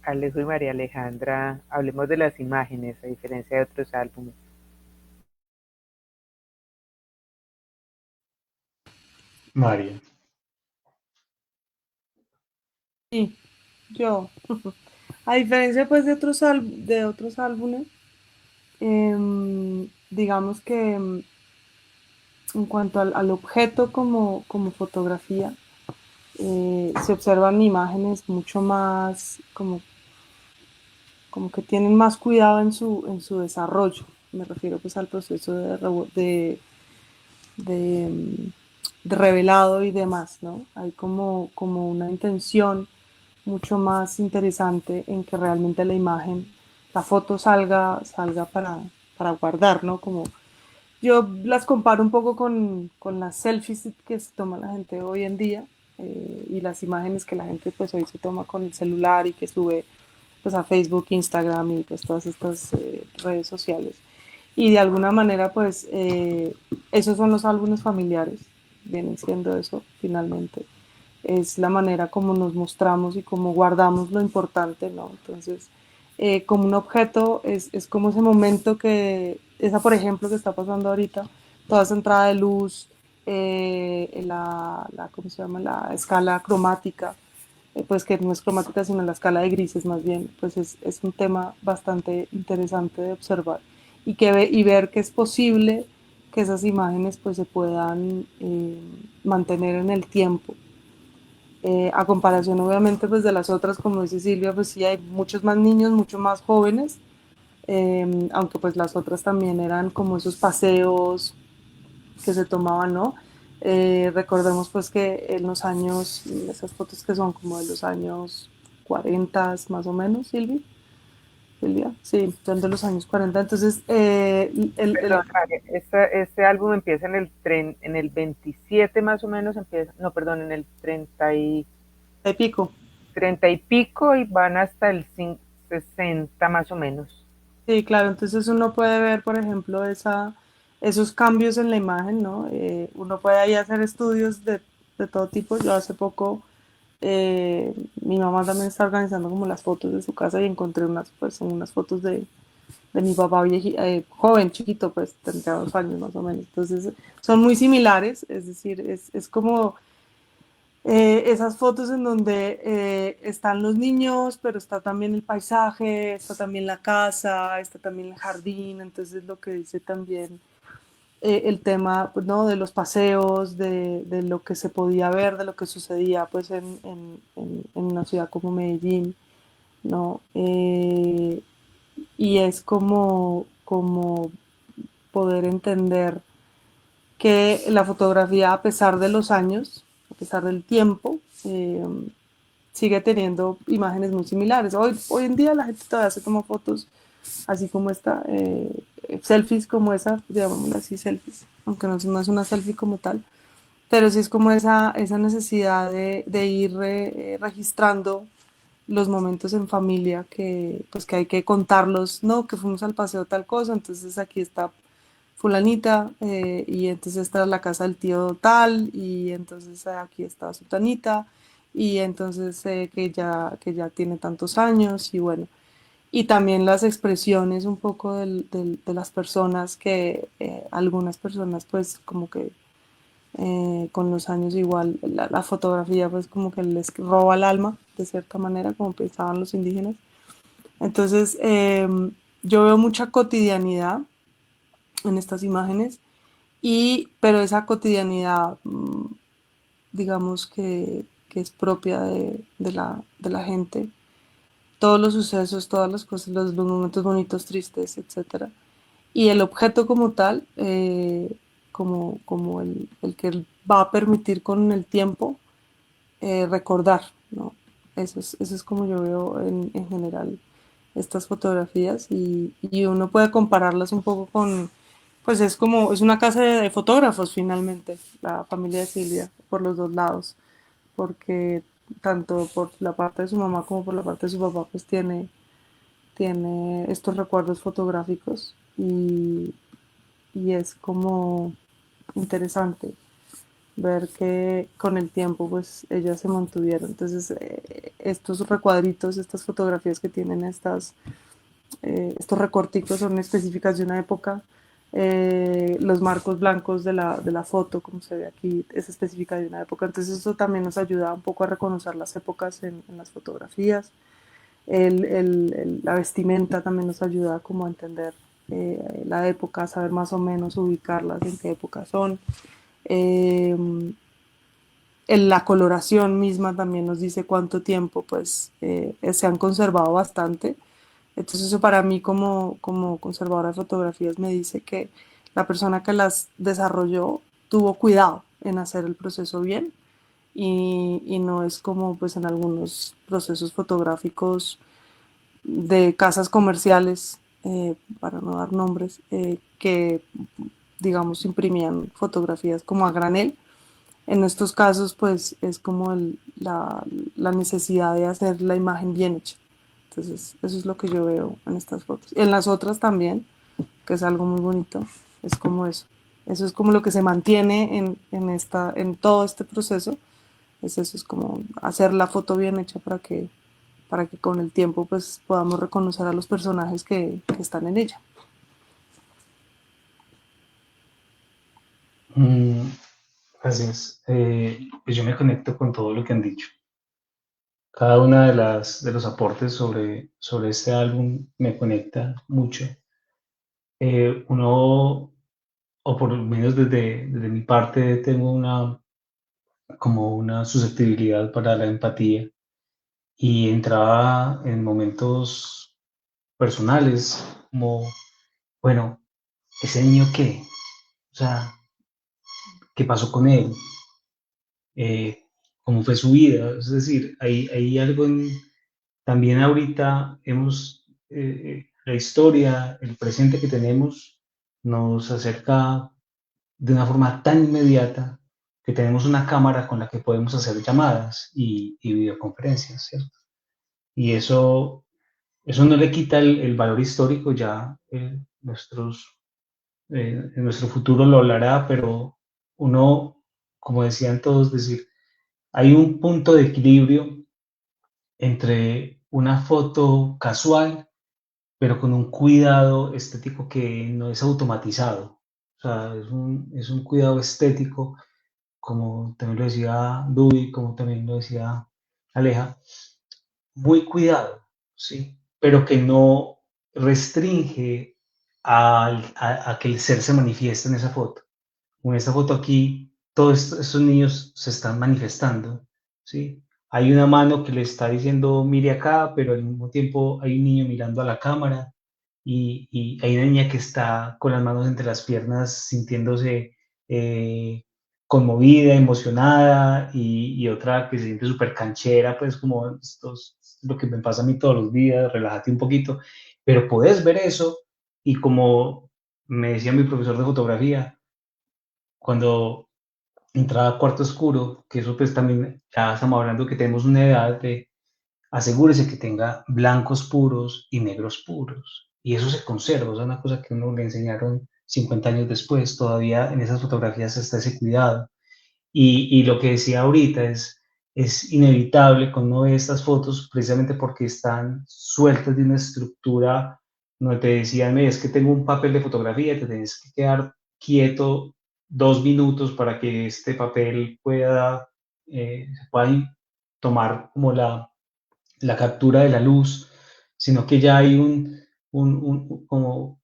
Alejo y María Alejandra, hablemos de las imágenes, a diferencia de otros álbumes.
María.
Sí, yo. A diferencia pues de otros álbumes, digamos que en cuanto al objeto como fotografía, se observan imágenes mucho más como que tienen más cuidado en su desarrollo. Me refiero pues al proceso de, de revelado y demás, ¿no? Hay como una intención mucho más interesante en que realmente la imagen, la foto salga para guardar, ¿no? Como yo las comparo un poco con las selfies que se toma la gente hoy en día, y las imágenes que la gente pues hoy se toma con el celular y que sube pues a Facebook, Instagram y pues todas estas redes sociales. Y de alguna manera pues esos son los álbumes familiares, vienen siendo eso finalmente. Es la manera como nos mostramos y como guardamos lo importante, ¿no? Entonces, como un objeto es como ese momento esa por ejemplo que está pasando ahorita, toda esa entrada de luz, ¿cómo se llama? La escala cromática, pues que no es cromática sino la escala de grises más bien, pues es un tema bastante interesante de observar y ver que es posible que esas imágenes pues se puedan mantener en el tiempo. A comparación obviamente pues de las otras, como dice Silvia, pues sí hay muchos más niños, mucho más jóvenes, aunque pues las otras también eran como esos paseos que se tomaban, ¿no? Recordemos pues que en los años, esas fotos que son como de los años 40 más o menos, Silvia, sí, son de los años 40, entonces
Perdón, María, este álbum empieza en el 27 más o menos, empieza, no, perdón, en el
de pico.
30 y pico y van hasta el 60 más o menos.
Sí, claro, entonces uno puede ver, por ejemplo, esos cambios en la imagen, ¿no? Uno puede ahí hacer estudios de todo tipo. Yo hace poco, mi mamá también está organizando como las fotos de su casa y encontré unas fotos de mi papá joven, chiquito, pues tendría 2 años más o menos. Entonces son muy similares, es decir, es como esas fotos en donde están los niños, pero está también el paisaje, está también la casa, está también el jardín, entonces lo que dice también el tema, pues, ¿no? De los paseos, de lo que se podía ver, de lo que sucedía pues en una ciudad como Medellín, ¿no? Y es como poder entender que la fotografía, a pesar de los años, a pesar del tiempo, sigue teniendo imágenes muy similares. Hoy en día la gente todavía se toma fotos así como esta, selfies como esa, llamémosla así, selfies, aunque no es una selfie como tal, pero sí es como esa necesidad de ir registrando los momentos en familia pues que hay que contarlos, no, que fuimos al paseo tal cosa, entonces aquí está fulanita, y entonces esta es la casa del tío tal, y entonces aquí está su tanita, y entonces que ya tiene tantos años, y bueno, y también las expresiones un poco de las personas que algunas personas pues como que con los años igual la fotografía pues como que les roba el alma de cierta manera como pensaban los indígenas. Entonces yo veo mucha cotidianidad en estas imágenes, pero esa cotidianidad, digamos que es propia de la gente, todos los sucesos, todas las cosas, los momentos bonitos, tristes, etcétera. Y el objeto como tal, como el que va a permitir con el tiempo recordar, ¿no? Eso es como yo veo en general estas fotografías y uno puede compararlas un poco pues es una casa de fotógrafos finalmente, la familia de Silvia, por los dos lados, porque tanto por la parte de su mamá como por la parte de su papá, pues tiene estos recuerdos fotográficos y es como interesante ver que con el tiempo pues ellas se mantuvieron. Entonces estos recuadritos, estas fotografías que tienen estos recorticos son específicas de una época. Los marcos blancos de la foto, como se ve aquí, es específica de una época. Entonces eso también nos ayuda un poco a reconocer las épocas en las fotografías. La vestimenta también nos ayuda como a entender la época, saber más o menos ubicarlas, en qué época son. Eh, la coloración misma también nos dice cuánto tiempo pues se han conservado bastante. Entonces eso para mí como conservadora de fotografías me dice que la persona que las desarrolló tuvo cuidado en hacer el proceso bien y no es como pues en algunos procesos fotográficos de casas comerciales, para no dar nombres, que digamos imprimían fotografías como a granel. En estos casos, pues es como la necesidad de hacer la imagen bien hecha. Entonces, eso es lo que yo veo en estas fotos. En las otras también, que es algo muy bonito, es como eso. Eso es como lo que se mantiene en todo este proceso. Es eso, es como hacer la foto bien hecha para que con el tiempo pues podamos reconocer a los personajes que están en ella.
Gracias. Pues yo me conecto con todo lo que han dicho. Cada una de los aportes sobre este álbum me conecta mucho. Uno, o por lo menos desde mi parte, tengo como una susceptibilidad para la empatía y entraba en momentos personales como, bueno, ¿ese niño qué? O sea, ¿qué pasó con él? ¿Cómo fue su vida? Es decir, hay algo también ahorita la historia, el presente que tenemos nos acerca de una forma tan inmediata que tenemos una cámara con la que podemos hacer llamadas y videoconferencias, ¿cierto? Y eso no le quita el valor histórico, ya en nuestro futuro lo hablará, pero uno, como decían todos, decir, hay un punto de equilibrio entre una foto casual, pero con un cuidado estético que no es automatizado. O sea, es un cuidado estético, como también lo decía Duy, como también lo decía Aleja, muy cuidado, ¿sí? Pero que no restringe a que el ser se manifieste en esa foto. En esta foto aquí, todos estos niños se están manifestando, ¿sí? Hay una mano que le está diciendo mire acá, pero al mismo tiempo hay un niño mirando a la cámara y hay una niña que está con las manos entre las piernas sintiéndose conmovida, emocionada y otra que se siente súper canchera, pues como esto es lo que me pasa a mí todos los días, relájate un poquito, pero puedes ver eso y como me decía mi profesor de fotografía, cuando entraba a cuarto oscuro, que eso pues también ya estamos hablando que tenemos una edad de asegúrese que tenga blancos puros y negros puros. Y eso se conserva, es una cosa que uno le enseñaron 50 años después, todavía en esas fotografías está ese cuidado. Y lo que decía ahorita es inevitable cuando uno ve estas fotos precisamente porque están sueltas de una estructura donde te decían, es que tengo un papel de fotografía, te tienes que quedar quieto 2 minutos para que este papel se pueda tomar como la captura de la luz, sino que ya hay como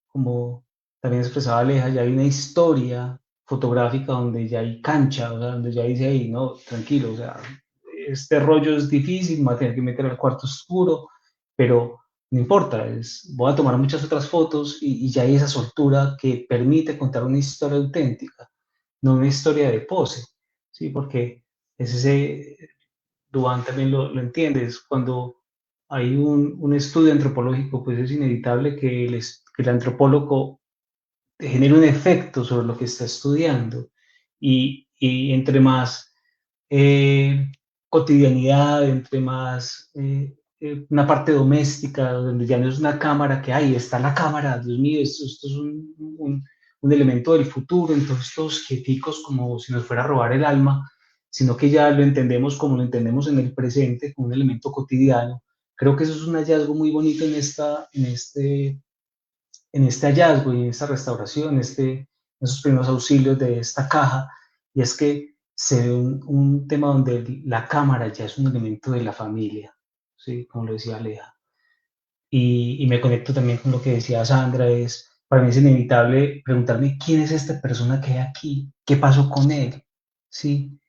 también expresaba Aleja, ya hay una historia fotográfica donde ya hay cancha, o sea, donde ya dice ahí, no, tranquilo, o sea, este rollo es difícil, me voy a tener que meter al cuarto oscuro, pero no importa, voy a tomar muchas otras fotos y ya hay esa soltura que permite contar una historia auténtica, no una historia de pose, ¿sí? Porque es ese, Duván también lo entiendes, cuando hay un estudio antropológico, pues es inevitable que el antropólogo genere un efecto sobre lo que está estudiando y entre más eh, cotidianidad, entre más una parte doméstica, donde ya no es una cámara que hay, está la cámara, Dios mío, esto es un elemento del futuro, entonces estos quieticos como si nos fuera a robar el alma, sino que ya lo entendemos como lo entendemos en el presente, como un elemento cotidiano. Creo que eso es un hallazgo muy bonito en este hallazgo y en esta restauración, esos primeros auxilios de esta caja, y es que se ve un tema donde la cámara ya es un elemento de la familia, ¿sí? Como lo decía Aleja. y me conecto también con lo que decía Sandra, para mí es inevitable preguntarme quién es esta persona que hay aquí, qué pasó con él, ¿sí?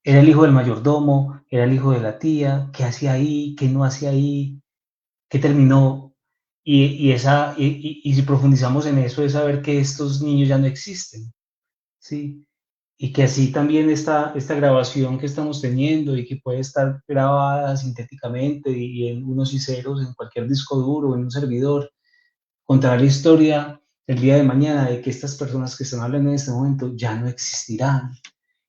Era el hijo del mayordomo, era el hijo de la tía, qué hacía ahí, qué no hacía ahí, qué terminó. Y si profundizamos en eso, es saber que estos niños ya no existen, ¿sí? Y que así también esta grabación que estamos teniendo y que puede estar grabada sintéticamente y en unos y ceros en cualquier disco duro, en un servidor, contará la historia el día de mañana de que estas personas que están hablando en este momento ya no existirán.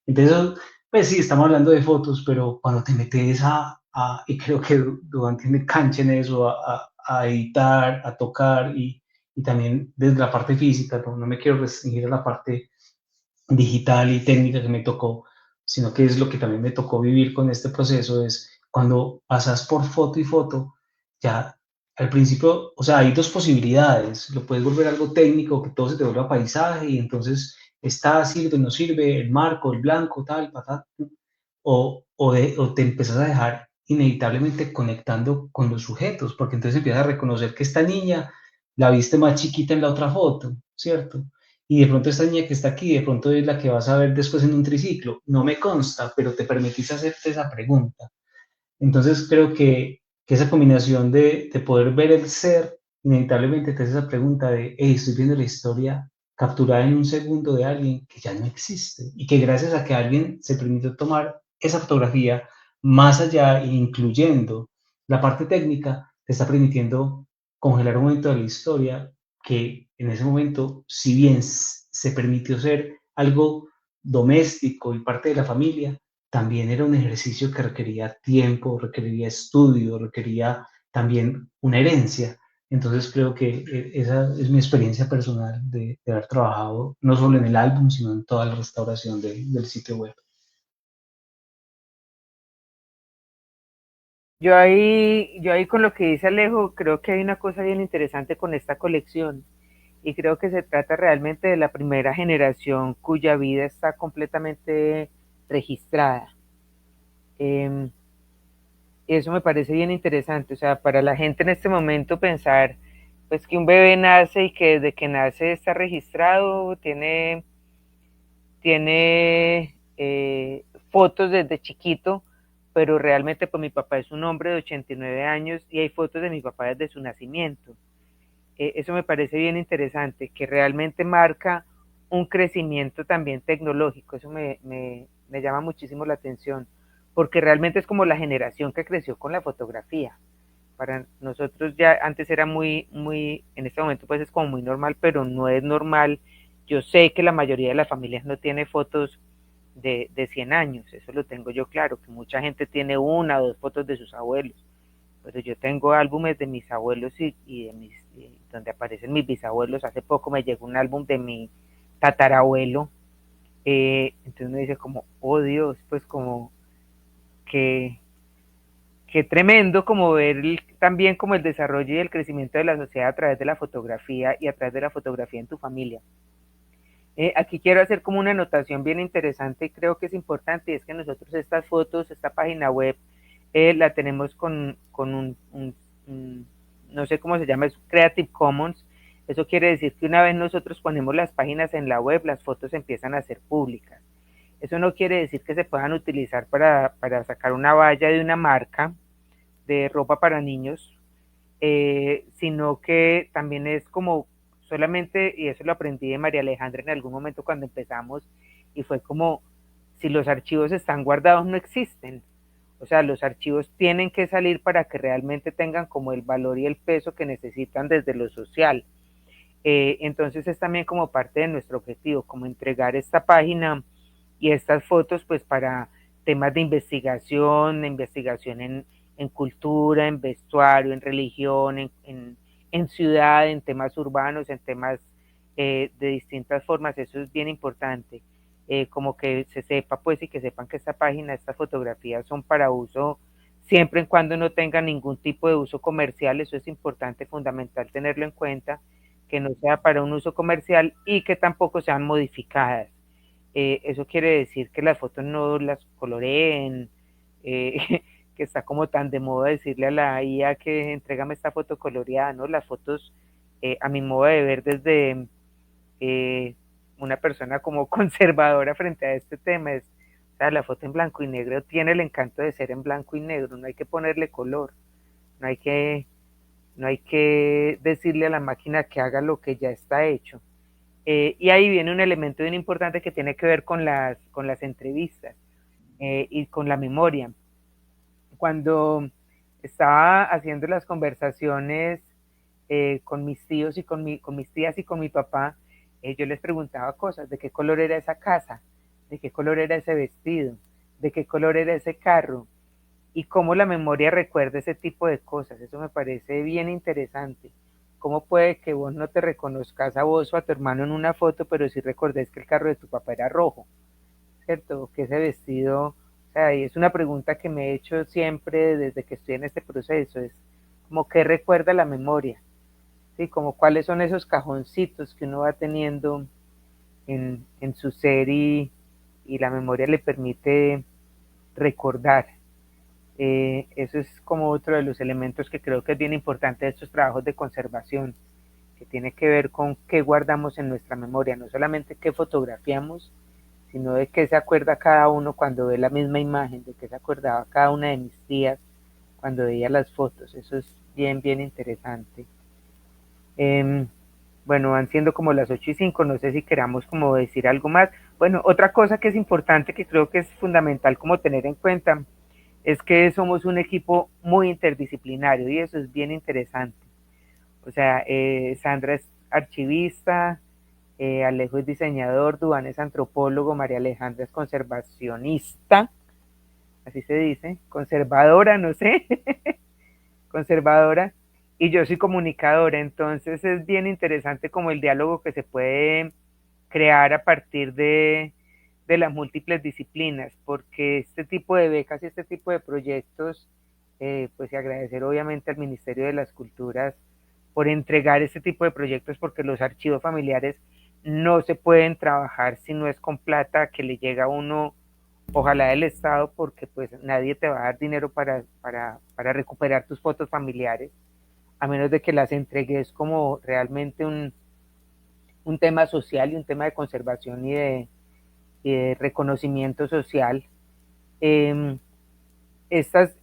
Entonces, pues sí, estamos hablando de fotos, pero cuando te metes y creo que Duan tiene cancha en eso, a editar, a tocar y también desde la parte física, no me quiero restringir a la parte digital y técnica que me tocó, sino que es lo que también me tocó vivir con este proceso, es cuando pasas por foto y foto, ya al principio, o sea, hay dos posibilidades, lo puedes volver algo técnico, que todo se te vuelva paisaje y entonces está, sirve, no sirve, el marco, el blanco, tal, patat, o te empezás a dejar inevitablemente conectando con los sujetos, porque entonces empiezas a reconocer que esta niña la viste más chiquita en la otra foto, ¿cierto? Y de pronto esta niña que está aquí, de pronto es la que vas a ver después en un triciclo. No me consta, pero te permitís hacerte esa pregunta. Entonces creo que esa combinación de poder ver el ser, inevitablemente te hace esa pregunta de, hey, estoy viendo la historia capturada en un segundo de alguien que ya no existe y que gracias a que alguien se permitió tomar esa fotografía más allá, incluyendo la parte técnica, te está permitiendo congelar un momento de la historia que en ese momento, si bien se permitió ser algo doméstico y parte de la familia, también era un ejercicio que requería tiempo, requería estudio, requería también una herencia. Entonces creo que esa es mi experiencia personal de haber trabajado no solo en el álbum, sino en toda la restauración del sitio web.
Yo ahí con lo que dice Alejo, creo que hay una cosa bien interesante con esta colección y creo que se trata realmente de la primera generación cuya vida está completamente registrada. Eh, Eso me parece bien interesante, o sea, para la gente en este momento pensar, pues que un bebé nace y que desde que nace está registrado, tiene fotos desde chiquito, pero realmente pues mi papá es un hombre de 89 años y hay fotos de mi papá desde su nacimiento. Eso me parece bien interesante, que realmente marca un crecimiento también tecnológico, eso me llama muchísimo la atención, porque realmente es como la generación que creció con la fotografía. Para nosotros ya antes era en este momento pues es como muy normal, pero no es normal. Yo sé que la mayoría de las familias no tiene fotos de 100 años, eso lo tengo yo claro, que mucha gente tiene una o dos fotos de sus abuelos, pero yo tengo álbumes de mis abuelos donde aparecen mis bisabuelos. Hace poco me llegó un álbum de mi tatarabuelo, entonces me dice como, oh Dios, pues como que qué tremendo como ver también como el desarrollo y el crecimiento de la sociedad a través de la fotografía y a través de la fotografía en tu familia. Aquí quiero hacer como una anotación bien interesante y creo que es importante, y es que nosotros estas fotos, esta página web, la tenemos con no sé cómo se llama, es Creative Commons. Eso quiere decir que una vez nosotros ponemos las páginas en la web, las fotos empiezan a ser públicas. Eso no quiere decir que se puedan utilizar para sacar una valla de una marca de ropa para niños, sino que también es como solamente, y eso lo aprendí de María Alejandra en algún momento cuando empezamos, y fue como, si los archivos están guardados no existen. O sea, los archivos tienen que salir para que realmente tengan como el valor y el peso que necesitan desde lo social. Entonces es también como parte de nuestro objetivo, como entregar esta página y estas fotos pues para temas de investigación en cultura, en vestuario, en religión, en ciudad, en temas urbanos, en temas de distintas formas. Eso es bien importante. Como que se sepa pues y que sepan que esta página, estas fotografías son para uso siempre en cuando no tengan ningún tipo de uso comercial. Eso es importante, fundamental tenerlo en cuenta, que no sea para un uso comercial y que tampoco sean modificadas. Eso quiere decir que las fotos no las coloreen, que está como tan de moda decirle a la IA que entrégame esta foto coloreada, ¿no? Las fotos, a mi modo de ver desde una persona como conservadora frente a este tema, o sea, la foto en blanco y negro tiene el encanto de ser en blanco y negro, no hay que ponerle color, no hay que, no hay que decirle a la máquina que haga lo que ya está hecho. Y ahí viene un elemento bien importante que tiene que ver con las entrevistas y con la memoria. Cuando estaba haciendo las conversaciones con mis tíos y con mis tías y con mi papá, yo les preguntaba cosas, de qué color era esa casa, de qué color era ese vestido, de qué color era ese carro, y cómo la memoria recuerda ese tipo de cosas. Eso me parece bien interesante. ¿Cómo puede que vos no te reconozcas a vos o a tu hermano en una foto, pero sí recordés que el carro de tu papá era rojo, ¿cierto? Que ese vestido, o sea, y es una pregunta que me he hecho siempre desde que estoy en este proceso, es como qué recuerda la memoria, ¿sí? Como cuáles son esos cajoncitos que uno va teniendo en su ser y la memoria le permite recordar. Eso es como otro de los elementos que creo que es bien importante de estos trabajos de conservación, que tiene que ver con qué guardamos en nuestra memoria, no solamente qué fotografiamos, sino de qué se acuerda cada uno cuando ve la misma imagen, de qué se acordaba cada una de mis tías cuando veía las fotos. Eso es bien, bien interesante. Bueno, van siendo como las 8:05, no sé si queramos como decir algo más. Bueno, otra cosa que es importante, que creo que es fundamental como tener en cuenta, es que somos un equipo muy interdisciplinario y eso es bien interesante. O sea, Sandra es archivista, Alejo es diseñador, Duván es antropólogo, María Alejandra es conservacionista, así se dice, conservadora, no sé, conservadora, y yo soy comunicadora, entonces es bien interesante como el diálogo que se puede crear a partir de las múltiples disciplinas, porque este tipo de becas y este tipo de proyectos, pues y agradecer obviamente al Ministerio de las Culturas por entregar este tipo de proyectos, porque los archivos familiares no se pueden trabajar si no es con plata que le llega a uno, ojalá del Estado, porque pues nadie te va a dar dinero para recuperar tus fotos familiares, a menos de que las entregues como realmente un tema social y un tema de conservación y de reconocimiento social. Eh,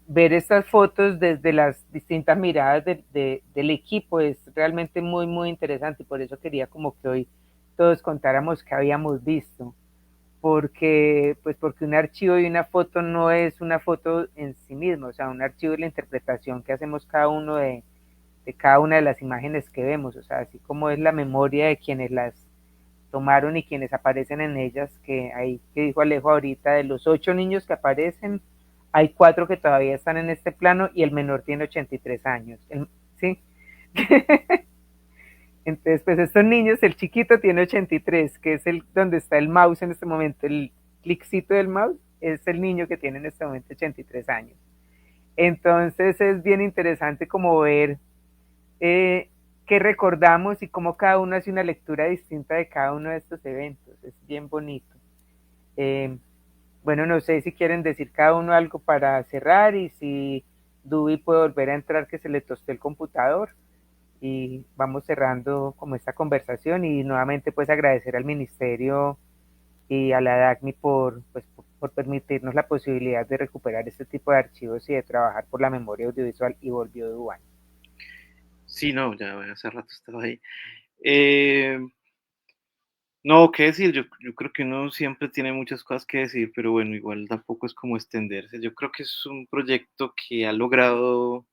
ver estas fotos desde las distintas miradas del equipo es realmente muy, muy interesante y por eso quería como que hoy todos contáramos qué habíamos visto, porque, pues porque un archivo y una foto no es una foto en sí mismo, o sea, un archivo es la interpretación que hacemos cada uno de cada una de las imágenes que vemos, o sea, así como es la memoria de quienes las tomaron y quienes aparecen en ellas, que ahí que dijo Alejo ahorita, de los 8 niños que aparecen, hay 4 que todavía están en este plano y el menor tiene 83 años, ¿sí? Entonces, pues estos niños, el chiquito tiene 83, que es el donde está el mouse en este momento, el cliccito del mouse, es el niño que tiene en este momento 83 años. Entonces es bien interesante como ver qué recordamos y cómo cada uno hace una lectura distinta de cada uno de estos eventos. Es bien bonito. Eh, bueno, no sé si quieren decir cada uno algo para cerrar y si Dubi puede volver a entrar que se le tosté el computador y vamos cerrando como esta conversación y nuevamente pues agradecer al ministerio y a la DACNI por permitirnos la posibilidad de recuperar este tipo de archivos y de trabajar por la memoria audiovisual y volvió Dubán.
Sí, no, ya hace rato estaba ahí. No, qué decir, yo creo que uno siempre tiene muchas cosas que decir, pero bueno, igual tampoco es como extenderse. Yo creo que es un proyecto que ha logrado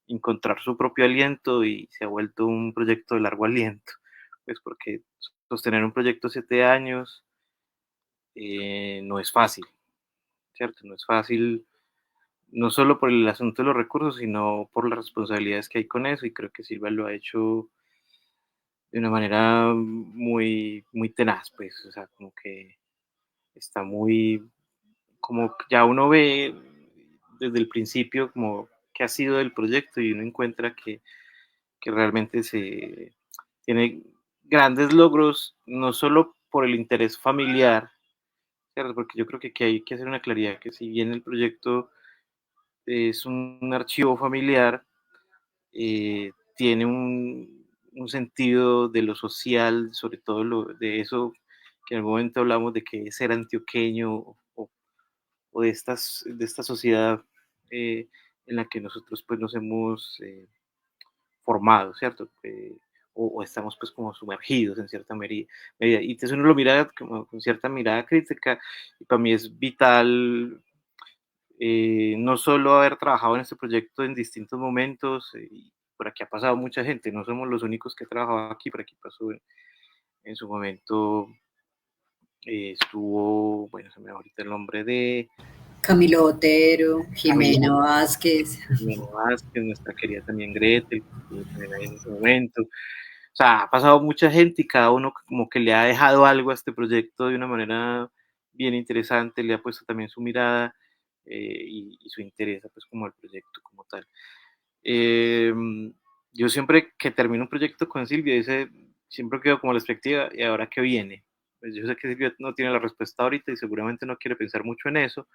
encontrar su propio aliento y se ha vuelto un proyecto de largo aliento, pues porque sostener un proyecto 7 años no es fácil, ¿cierto? No es fácil, no solo por el asunto de los recursos, sino por las responsabilidades que hay con eso, y creo que Silva lo ha hecho de una manera muy, muy tenaz, pues, o sea, como que está muy, como ya uno ve desde el principio como qué ha sido del proyecto y uno encuentra que realmente se tiene grandes logros, no solo por el interés familiar, ¿cierto? Porque yo creo que aquí hay que hacer una claridad que si bien el proyecto es un archivo familiar, tiene un sentido de lo social, sobre todo de eso que en algún momento hablamos de que es ser antioqueño o de esta sociedad en la que nosotros pues nos hemos formado, ¿cierto? O estamos pues como sumergidos en cierta medida. Y entonces uno lo mira como con cierta mirada crítica y para mí es vital no solo haber trabajado en este proyecto en distintos momentos, y por aquí ha pasado mucha gente, no somos los únicos que he trabajado aquí, por aquí pasó en su momento, estuvo, bueno, se me va ahorita el nombre de
Camilo Botero, Jimena
Camilo
Vázquez.
Vázquez, nuestra querida también Gretel, que estuvo también ahí en ese momento. O sea, ha pasado mucha gente y cada uno como que le ha dejado algo a este proyecto de una manera bien interesante, le ha puesto también su mirada y su interés pues como al proyecto como tal. Eh, yo siempre que termino un proyecto con Silvia, siempre quedo como a la expectativa, ¿y ahora qué viene? Pues yo sé que Silvia no tiene la respuesta ahorita y seguramente no quiere pensar mucho en eso,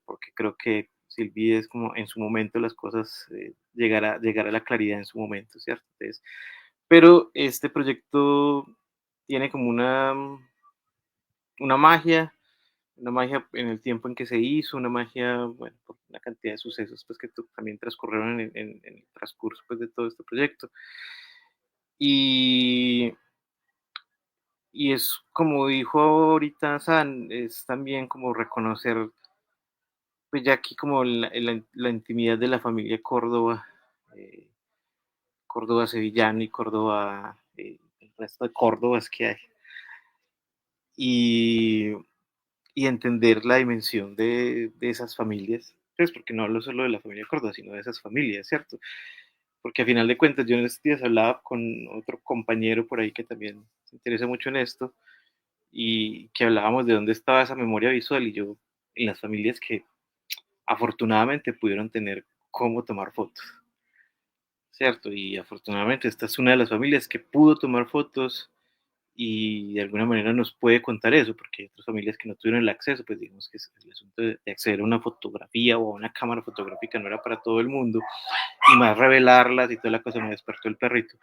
porque creo que Silvia es como en su momento las cosas, llegar a la claridad en su momento, ¿cierto? Entonces, pero este proyecto tiene como una magia, una magia en el tiempo en que se hizo, una magia, bueno, por una cantidad de sucesos pues, que también transcurrieron en el transcurso pues, de todo este proyecto. Y, y es como dijo ahorita San, es también como reconocer, pues ya aquí como la intimidad de la familia Córdoba, eh, Córdoba sevillano y Córdoba, el resto de Córdobas que hay. Y, y entender la dimensión de esas familias, pues porque no hablo solo de la familia Córdoba, sino de esas familias, ¿cierto? Porque a final de cuentas yo en estos días hablaba con otro compañero por ahí que también se interesa mucho en esto y que hablábamos de dónde estaba esa memoria visual y yo en las familias que afortunadamente pudieron tener cómo tomar fotos, ¿cierto? Y afortunadamente esta es una de las familias que pudo tomar fotos y de alguna manera nos puede contar eso, porque hay otras familias que no tuvieron el acceso, pues digamos que el asunto de acceder a una fotografía o a una cámara fotográfica no era para todo el mundo, y más revelarlas y toda la cosa, me despertó el perrito,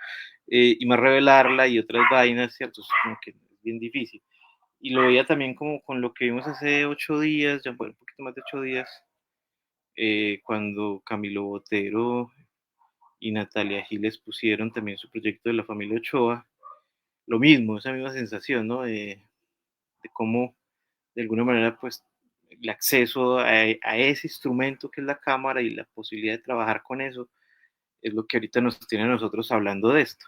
y más revelarla y otras vainas, ¿cierto? Es como que es bien difícil. Y lo veía también como con lo que vimos hace 8 días, ya bueno, un poquito más de 8 días, cuando Camilo Botero y Natalia Giles pusieron también su proyecto de la familia Ochoa, lo mismo, esa misma sensación, ¿no? De cómo, de alguna manera, pues, el acceso a ese instrumento que es la cámara y la posibilidad de trabajar con eso es lo que ahorita nos tiene a nosotros hablando de esto.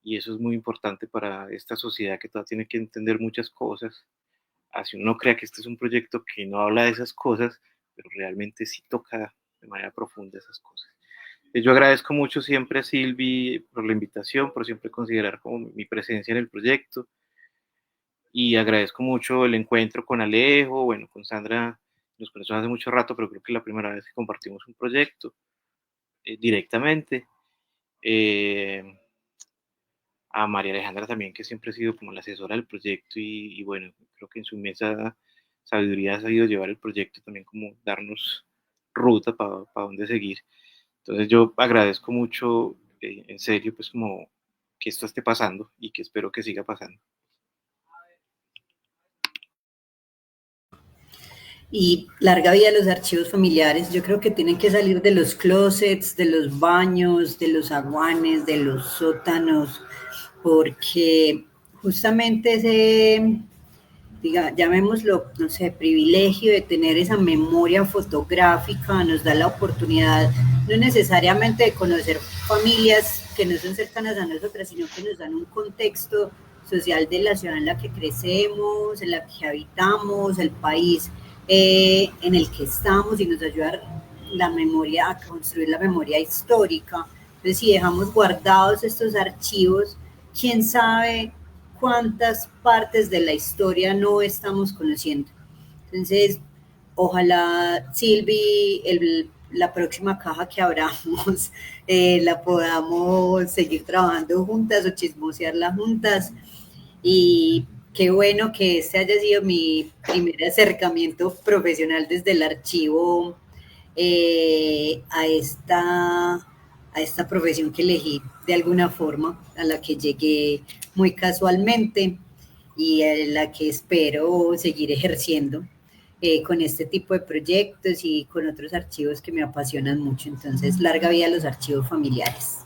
Y eso es muy importante para esta sociedad que todavía tiene que entender muchas cosas. Así uno crea que este es un proyecto que no habla de esas cosas, pero realmente sí toca de manera profunda esas cosas. Yo agradezco mucho siempre a Silvi por la invitación, por siempre considerar como mi presencia en el proyecto y agradezco mucho el encuentro con Alejo, bueno, con Sandra nos conocemos hace mucho rato, pero creo que es la primera vez que compartimos un proyecto directamente. Eh, a María Alejandra también, que siempre ha sido como la asesora del proyecto y bueno, creo que en su mesa sabiduría ha sabido llevar el proyecto también como darnos ruta para dónde seguir. Entonces yo agradezco mucho, en serio, pues como que esto esté pasando y que espero que siga pasando.
Y larga vida a los archivos familiares. Yo creo que tienen que salir de los closets, de los baños, de los aguanes, de los sótanos, porque justamente ese, diga, llamémoslo, no sé, privilegio de tener esa memoria fotográfica nos da la oportunidad, no necesariamente de conocer familias que no son cercanas a nosotras, sino que nos dan un contexto social de la ciudad en la que crecemos, en la que habitamos, el país en el que estamos y nos ayuda la memoria, a construir la memoria histórica. Entonces, si dejamos guardados estos archivos, quién sabe cuántas partes de la historia no estamos conociendo. Entonces, ojalá, Silvi, la próxima caja que abramos, la podamos seguir trabajando juntas o chismosearla juntas. Y qué bueno que este haya sido mi primer acercamiento profesional desde el archivo a esta profesión que elegí de alguna forma, a la que llegué muy casualmente y a la que espero seguir ejerciendo con este tipo de proyectos y con otros archivos que me apasionan mucho. Entonces, larga vida a los archivos familiares.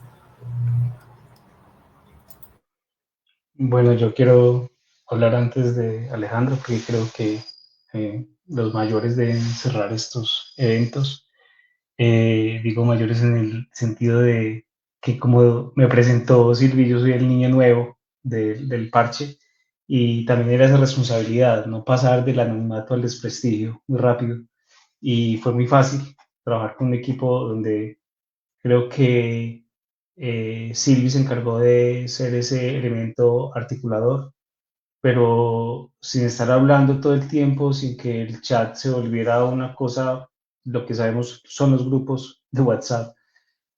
Bueno, yo quiero hablar antes de Alejandro, porque creo que los mayores deben cerrar estos eventos. Digo mayores en el sentido de que, como me presentó Silvi, yo soy el niño nuevo del parche, y también era esa responsabilidad, no pasar del anonimato al desprestigio muy rápido. Y fue muy fácil trabajar con un equipo donde creo que Silvi se encargó de ser ese elemento articulador, pero sin estar hablando todo el tiempo, sin que el chat se volviera una cosa, lo que sabemos son los grupos de WhatsApp.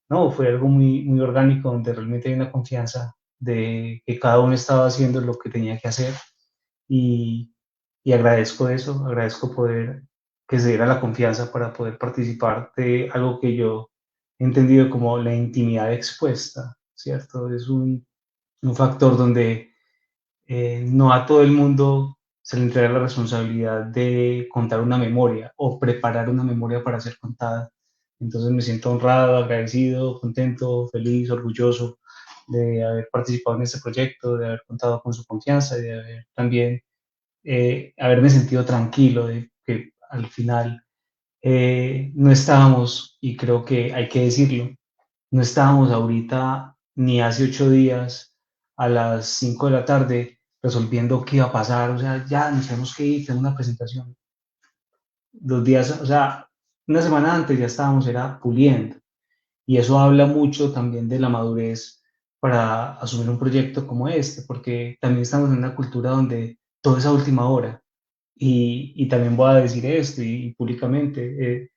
No, fue algo muy, muy orgánico, donde realmente hay una confianza de que cada uno estaba haciendo lo que tenía que hacer, y, y agradezco eso, agradezco poder que se diera la confianza para poder participar de algo que yo he entendido como la intimidad expuesta, ¿cierto? Es un factor donde no a todo el mundo se le entrega la responsabilidad de contar una memoria o preparar una memoria para ser contada. Entonces me siento honrado, agradecido, contento, feliz, orgulloso de haber participado en este proyecto, de haber contado con su confianza y de haber también haberme sentido tranquilo de que al final no estábamos, y creo que hay que decirlo, no estábamos ahorita ni hace 8 días a las 5 de la tarde resolviendo qué iba a pasar. O sea, ya nos tenemos que ir, tengo una presentación. 2 días, o sea, una semana antes ya estábamos, era puliendo. Y eso habla mucho también de la madurez para asumir un proyecto como este, porque también estamos en una cultura donde todo es a última hora. Y también voy a decir esto y públicamente,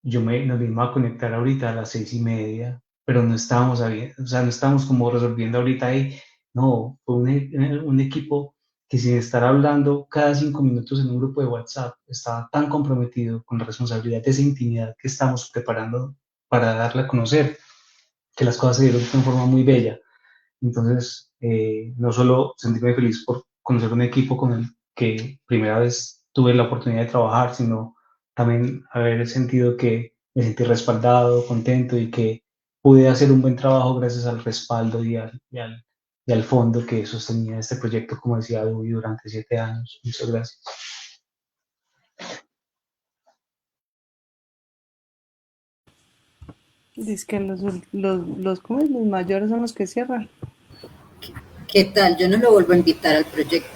nos vinimos a conectar ahorita a las 6:30, pero no estábamos, o sea, no estábamos como resolviendo ahorita ahí. No, fue un equipo que, sin estar hablando cada 5 minutos en un grupo de WhatsApp, estaba tan comprometido con la responsabilidad de esa intimidad que estamos preparando para darla a conocer, que las cosas se dieron de una forma muy bella. Entonces, no solo sentirme feliz por conocer un equipo con el que primera vez tuve la oportunidad de trabajar, sino también haber sentido que me sentí respaldado, contento, y que pude hacer un buen trabajo gracias al respaldo y al fondo que sostenía este proyecto, como decía Duy, durante 7 años. Muchas gracias.
Dice que ¿cómo es? Los mayores son los que cierran.
¿Qué tal? Yo no lo vuelvo a invitar al proyecto.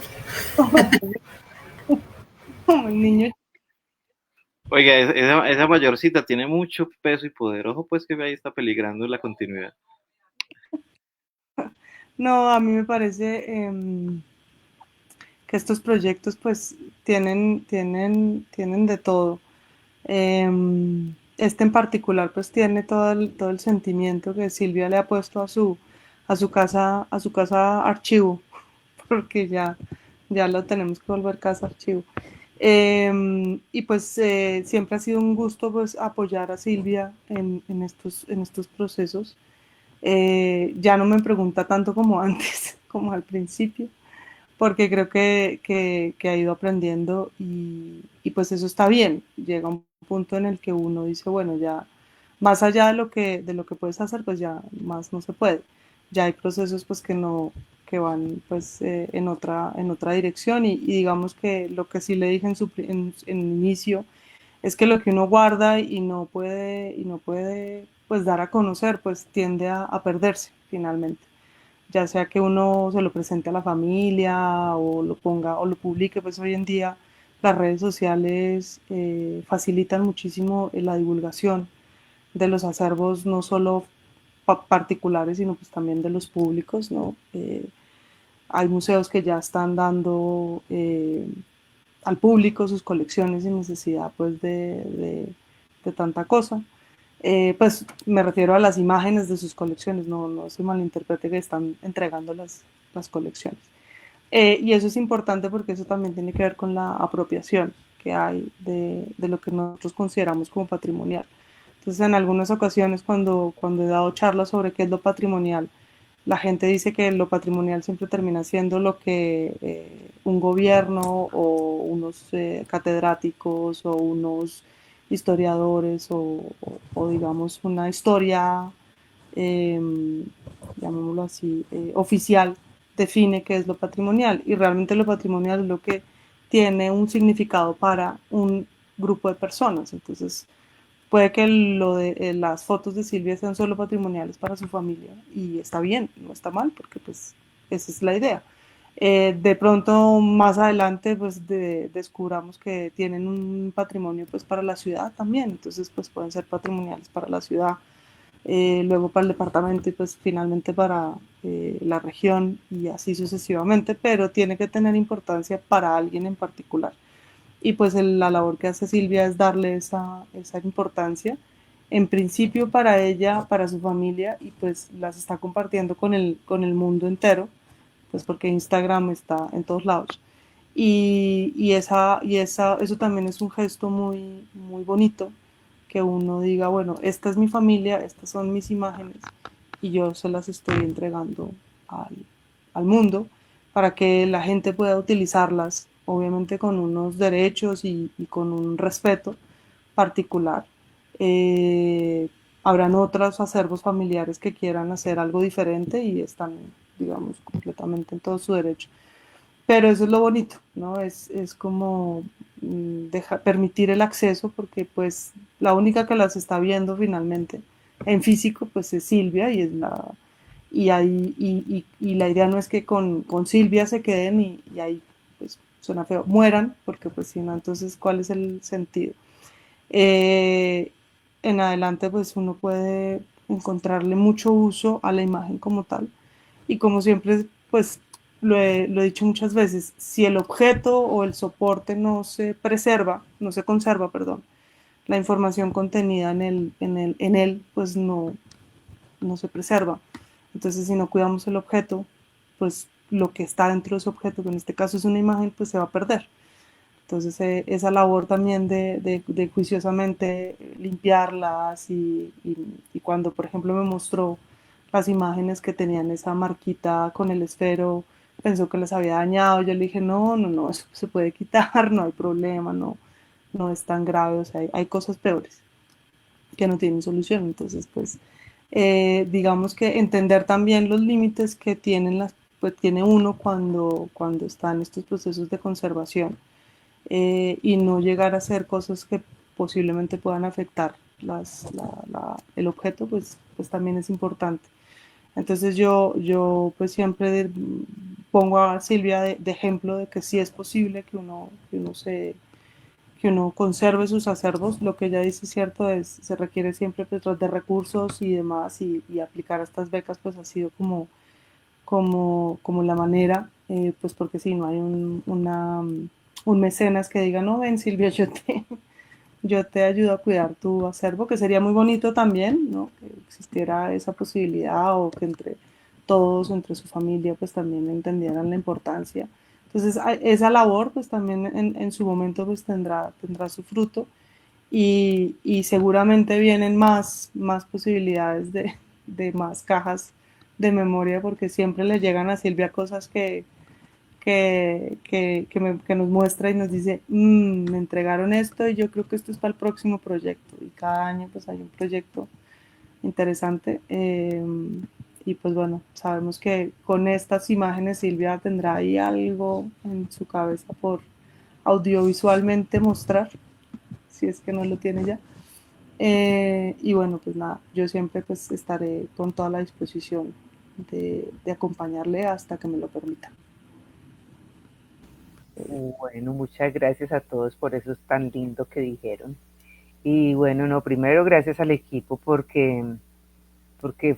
Como el niño.
Oiga, esa mayorcita tiene mucho peso y poder. Ojo, pues, que ahí está peligrando la continuidad.
No, a mí me parece que estos proyectos pues tienen de todo. Este en particular pues tiene todo el sentimiento que Silvia le ha puesto a su casa archivo, porque ya lo tenemos que volver casa archivo. Y pues siempre ha sido un gusto pues apoyar a Silvia en estos procesos. Ya no me pregunta tanto como antes, como al principio, porque creo que ha ido aprendiendo, y pues eso está bien. Llega un punto en el que uno dice, bueno, ya más allá de lo que puedes hacer, pues ya más no se puede. Ya hay procesos pues que van pues en otra dirección, y digamos que lo que sí le dije en inicio es que lo que uno guarda y no puede pues dar a conocer, pues tiende a perderse finalmente, ya sea que uno se lo presente a la familia o lo ponga o lo publique. Pues hoy en día las redes sociales facilitan muchísimo la divulgación de los acervos, no solo particulares, sino pues también de los públicos, ¿no? Hay museos que ya están dando al público sus colecciones sin necesidad pues de tanta cosa. Pues me refiero a las imágenes de sus colecciones, no se malinterprete que están entregando las colecciones. Y eso es importante porque eso también tiene que ver con la apropiación, que hay de lo que nosotros consideramos como patrimonial. Entonces, en algunas ocasiones cuando he dado charlas sobre qué es lo patrimonial, la gente dice que lo patrimonial siempre termina siendo lo que un gobierno o unos catedráticos o unos historiadores o digamos una historia, eh, llamémoslo así, oficial, define qué es lo patrimonial. Y realmente lo patrimonial es lo que tiene un significado para un grupo de personas. Entonces, puede que lo de las fotos de Silvia sean solo patrimoniales para su familia y está bien, no está mal, porque pues esa es la idea. De pronto más adelante pues descubramos que tienen un patrimonio pues para la ciudad también, entonces pues pueden ser patrimoniales para la ciudad, luego para el departamento y pues finalmente para la región y así sucesivamente, pero tiene que tener importancia para alguien en particular. Y pues la labor que hace Silvia es darle esa importancia, en principio para ella, para su familia, y pues las está compartiendo con el mundo entero, pues porque Instagram está en todos lados. Eso también es un gesto muy, muy bonito, que uno diga, bueno, esta es mi familia, estas son mis imágenes, y yo se las estoy entregando al, al mundo para que la gente pueda utilizarlas, obviamente con unos derechos y con un respeto particular. Habrán otros acervos familiares que quieran hacer algo diferente y están, digamos, completamente en todo su derecho. Pero eso es lo bonito, ¿no? Es como permitir el acceso porque pues la única que las está viendo finalmente en físico pues es Silvia y la idea no es que con Silvia se queden y ahí pues suena feo, mueran, porque pues si no, entonces ¿cuál es el sentido? Eh, en adelante pues uno puede encontrarle mucho uso a la imagen como tal y como siempre pues lo he dicho muchas veces, si el objeto o el soporte no se preserva, no se conserva, perdón, la información contenida en él pues no se preserva. Entonces, si no cuidamos el objeto, pues lo que está dentro de ese objeto, que en este caso es una imagen, pues se va a perder. Entonces, esa labor también de juiciosamente limpiarlas y cuando, por ejemplo, me mostró las imágenes que tenían esa marquita con el esfero, pensó que les había dañado. Yo le dije, no, eso se puede quitar, no hay problema, no es tan grave, o sea, hay cosas peores que no tienen solución. Entonces, pues, digamos que entender también los límites que pues, tiene uno cuando está en estos procesos de conservación y no llegar a hacer cosas que posiblemente puedan afectar el objeto, pues también es importante. Entonces yo pues siempre pongo a Silvia de ejemplo de que sí es posible que uno conserve sus acervos. Lo que ella dice es cierto, se requiere siempre pues, de recursos y demás y aplicar estas becas pues ha sido como la manera, pues porque si no hay un mecenas que diga, no, ven Silvia, yo te ayudo a cuidar tu acervo, que sería muy bonito también, ¿no? Que existiera esa posibilidad o que entre todos, entre su familia, pues también entendieran la importancia. Entonces, esa labor, pues también en su momento, pues tendrá su fruto y seguramente vienen más posibilidades de más cajas de memoria, porque siempre le llegan a Silvia cosas que nos muestra y nos dice, me entregaron esto y yo creo que esto es para el próximo proyecto. Y cada año pues hay un proyecto interesante. Y pues bueno, sabemos que con estas imágenes Silvia tendrá ahí algo en su cabeza por audiovisualmente mostrar, si es que no lo tiene ya. Y bueno, pues nada, yo siempre pues estaré con toda la disposición de acompañarle hasta que me lo permita.
Bueno, muchas gracias a todos por eso tan lindo que dijeron. Y bueno, no, primero gracias al equipo porque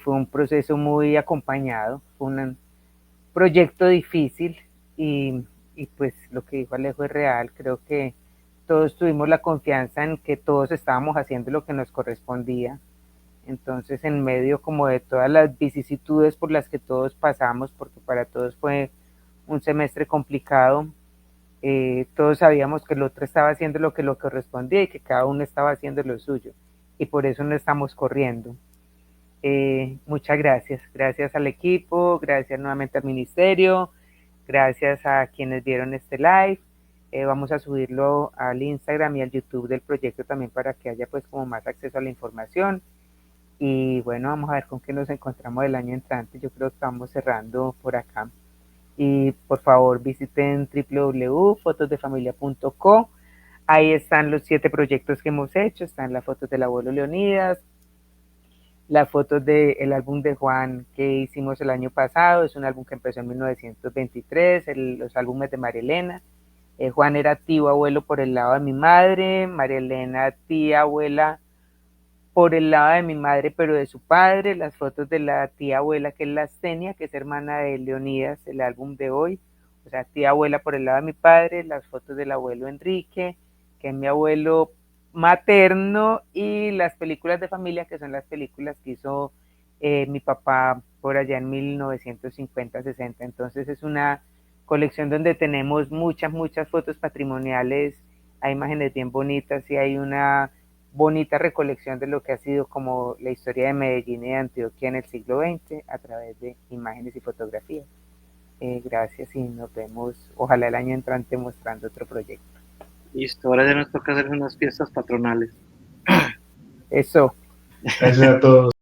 fue un proceso muy acompañado, fue un proyecto difícil y pues lo que dijo Alejo es real, creo que todos tuvimos la confianza en que todos estábamos haciendo lo que nos correspondía. Entonces, en medio como de todas las vicisitudes por las que todos pasamos, porque para todos fue un semestre complicado, Todos sabíamos que el otro estaba haciendo lo que correspondía y que cada uno estaba haciendo lo suyo, y por eso no estamos corriendo. Muchas gracias, gracias al equipo, gracias nuevamente al ministerio, gracias a quienes vieron este live. Vamos a subirlo al Instagram y al YouTube del proyecto también para que haya pues como más acceso a la información. Y bueno, vamos a ver con qué nos encontramos el año entrante. Yo creo que vamos cerrando por acá. Y por favor visiten www.fotosdefamilia.co. Ahí están los 7 proyectos que hemos hecho. Están las fotos del abuelo Leonidas, las fotos del álbum de Juan que hicimos el año pasado. Es un álbum que empezó en 1923, los álbumes de María Elena. Juan era tío abuelo por el lado de mi madre, María Elena tía abuela por el lado de mi madre, pero de su padre. Las fotos de la tía abuela, que es la Astenia, que es hermana de Leonidas, el álbum de hoy. O sea, tía abuela por el lado de mi padre, las fotos del abuelo Enrique, que es mi abuelo materno, y las películas de familia, que son las películas que hizo mi papá por allá en 1950-60. Entonces es una colección donde tenemos muchas fotos patrimoniales, hay imágenes bien bonitas y hay una bonita recolección de lo que ha sido como la historia de Medellín y de Antioquia en el siglo XX a través de imágenes y fotografías. Gracias y nos vemos, ojalá el año entrante, mostrando otro proyecto.
Listo, ahora ya nos toca hacer unas fiestas patronales.
Eso.
Gracias a todos.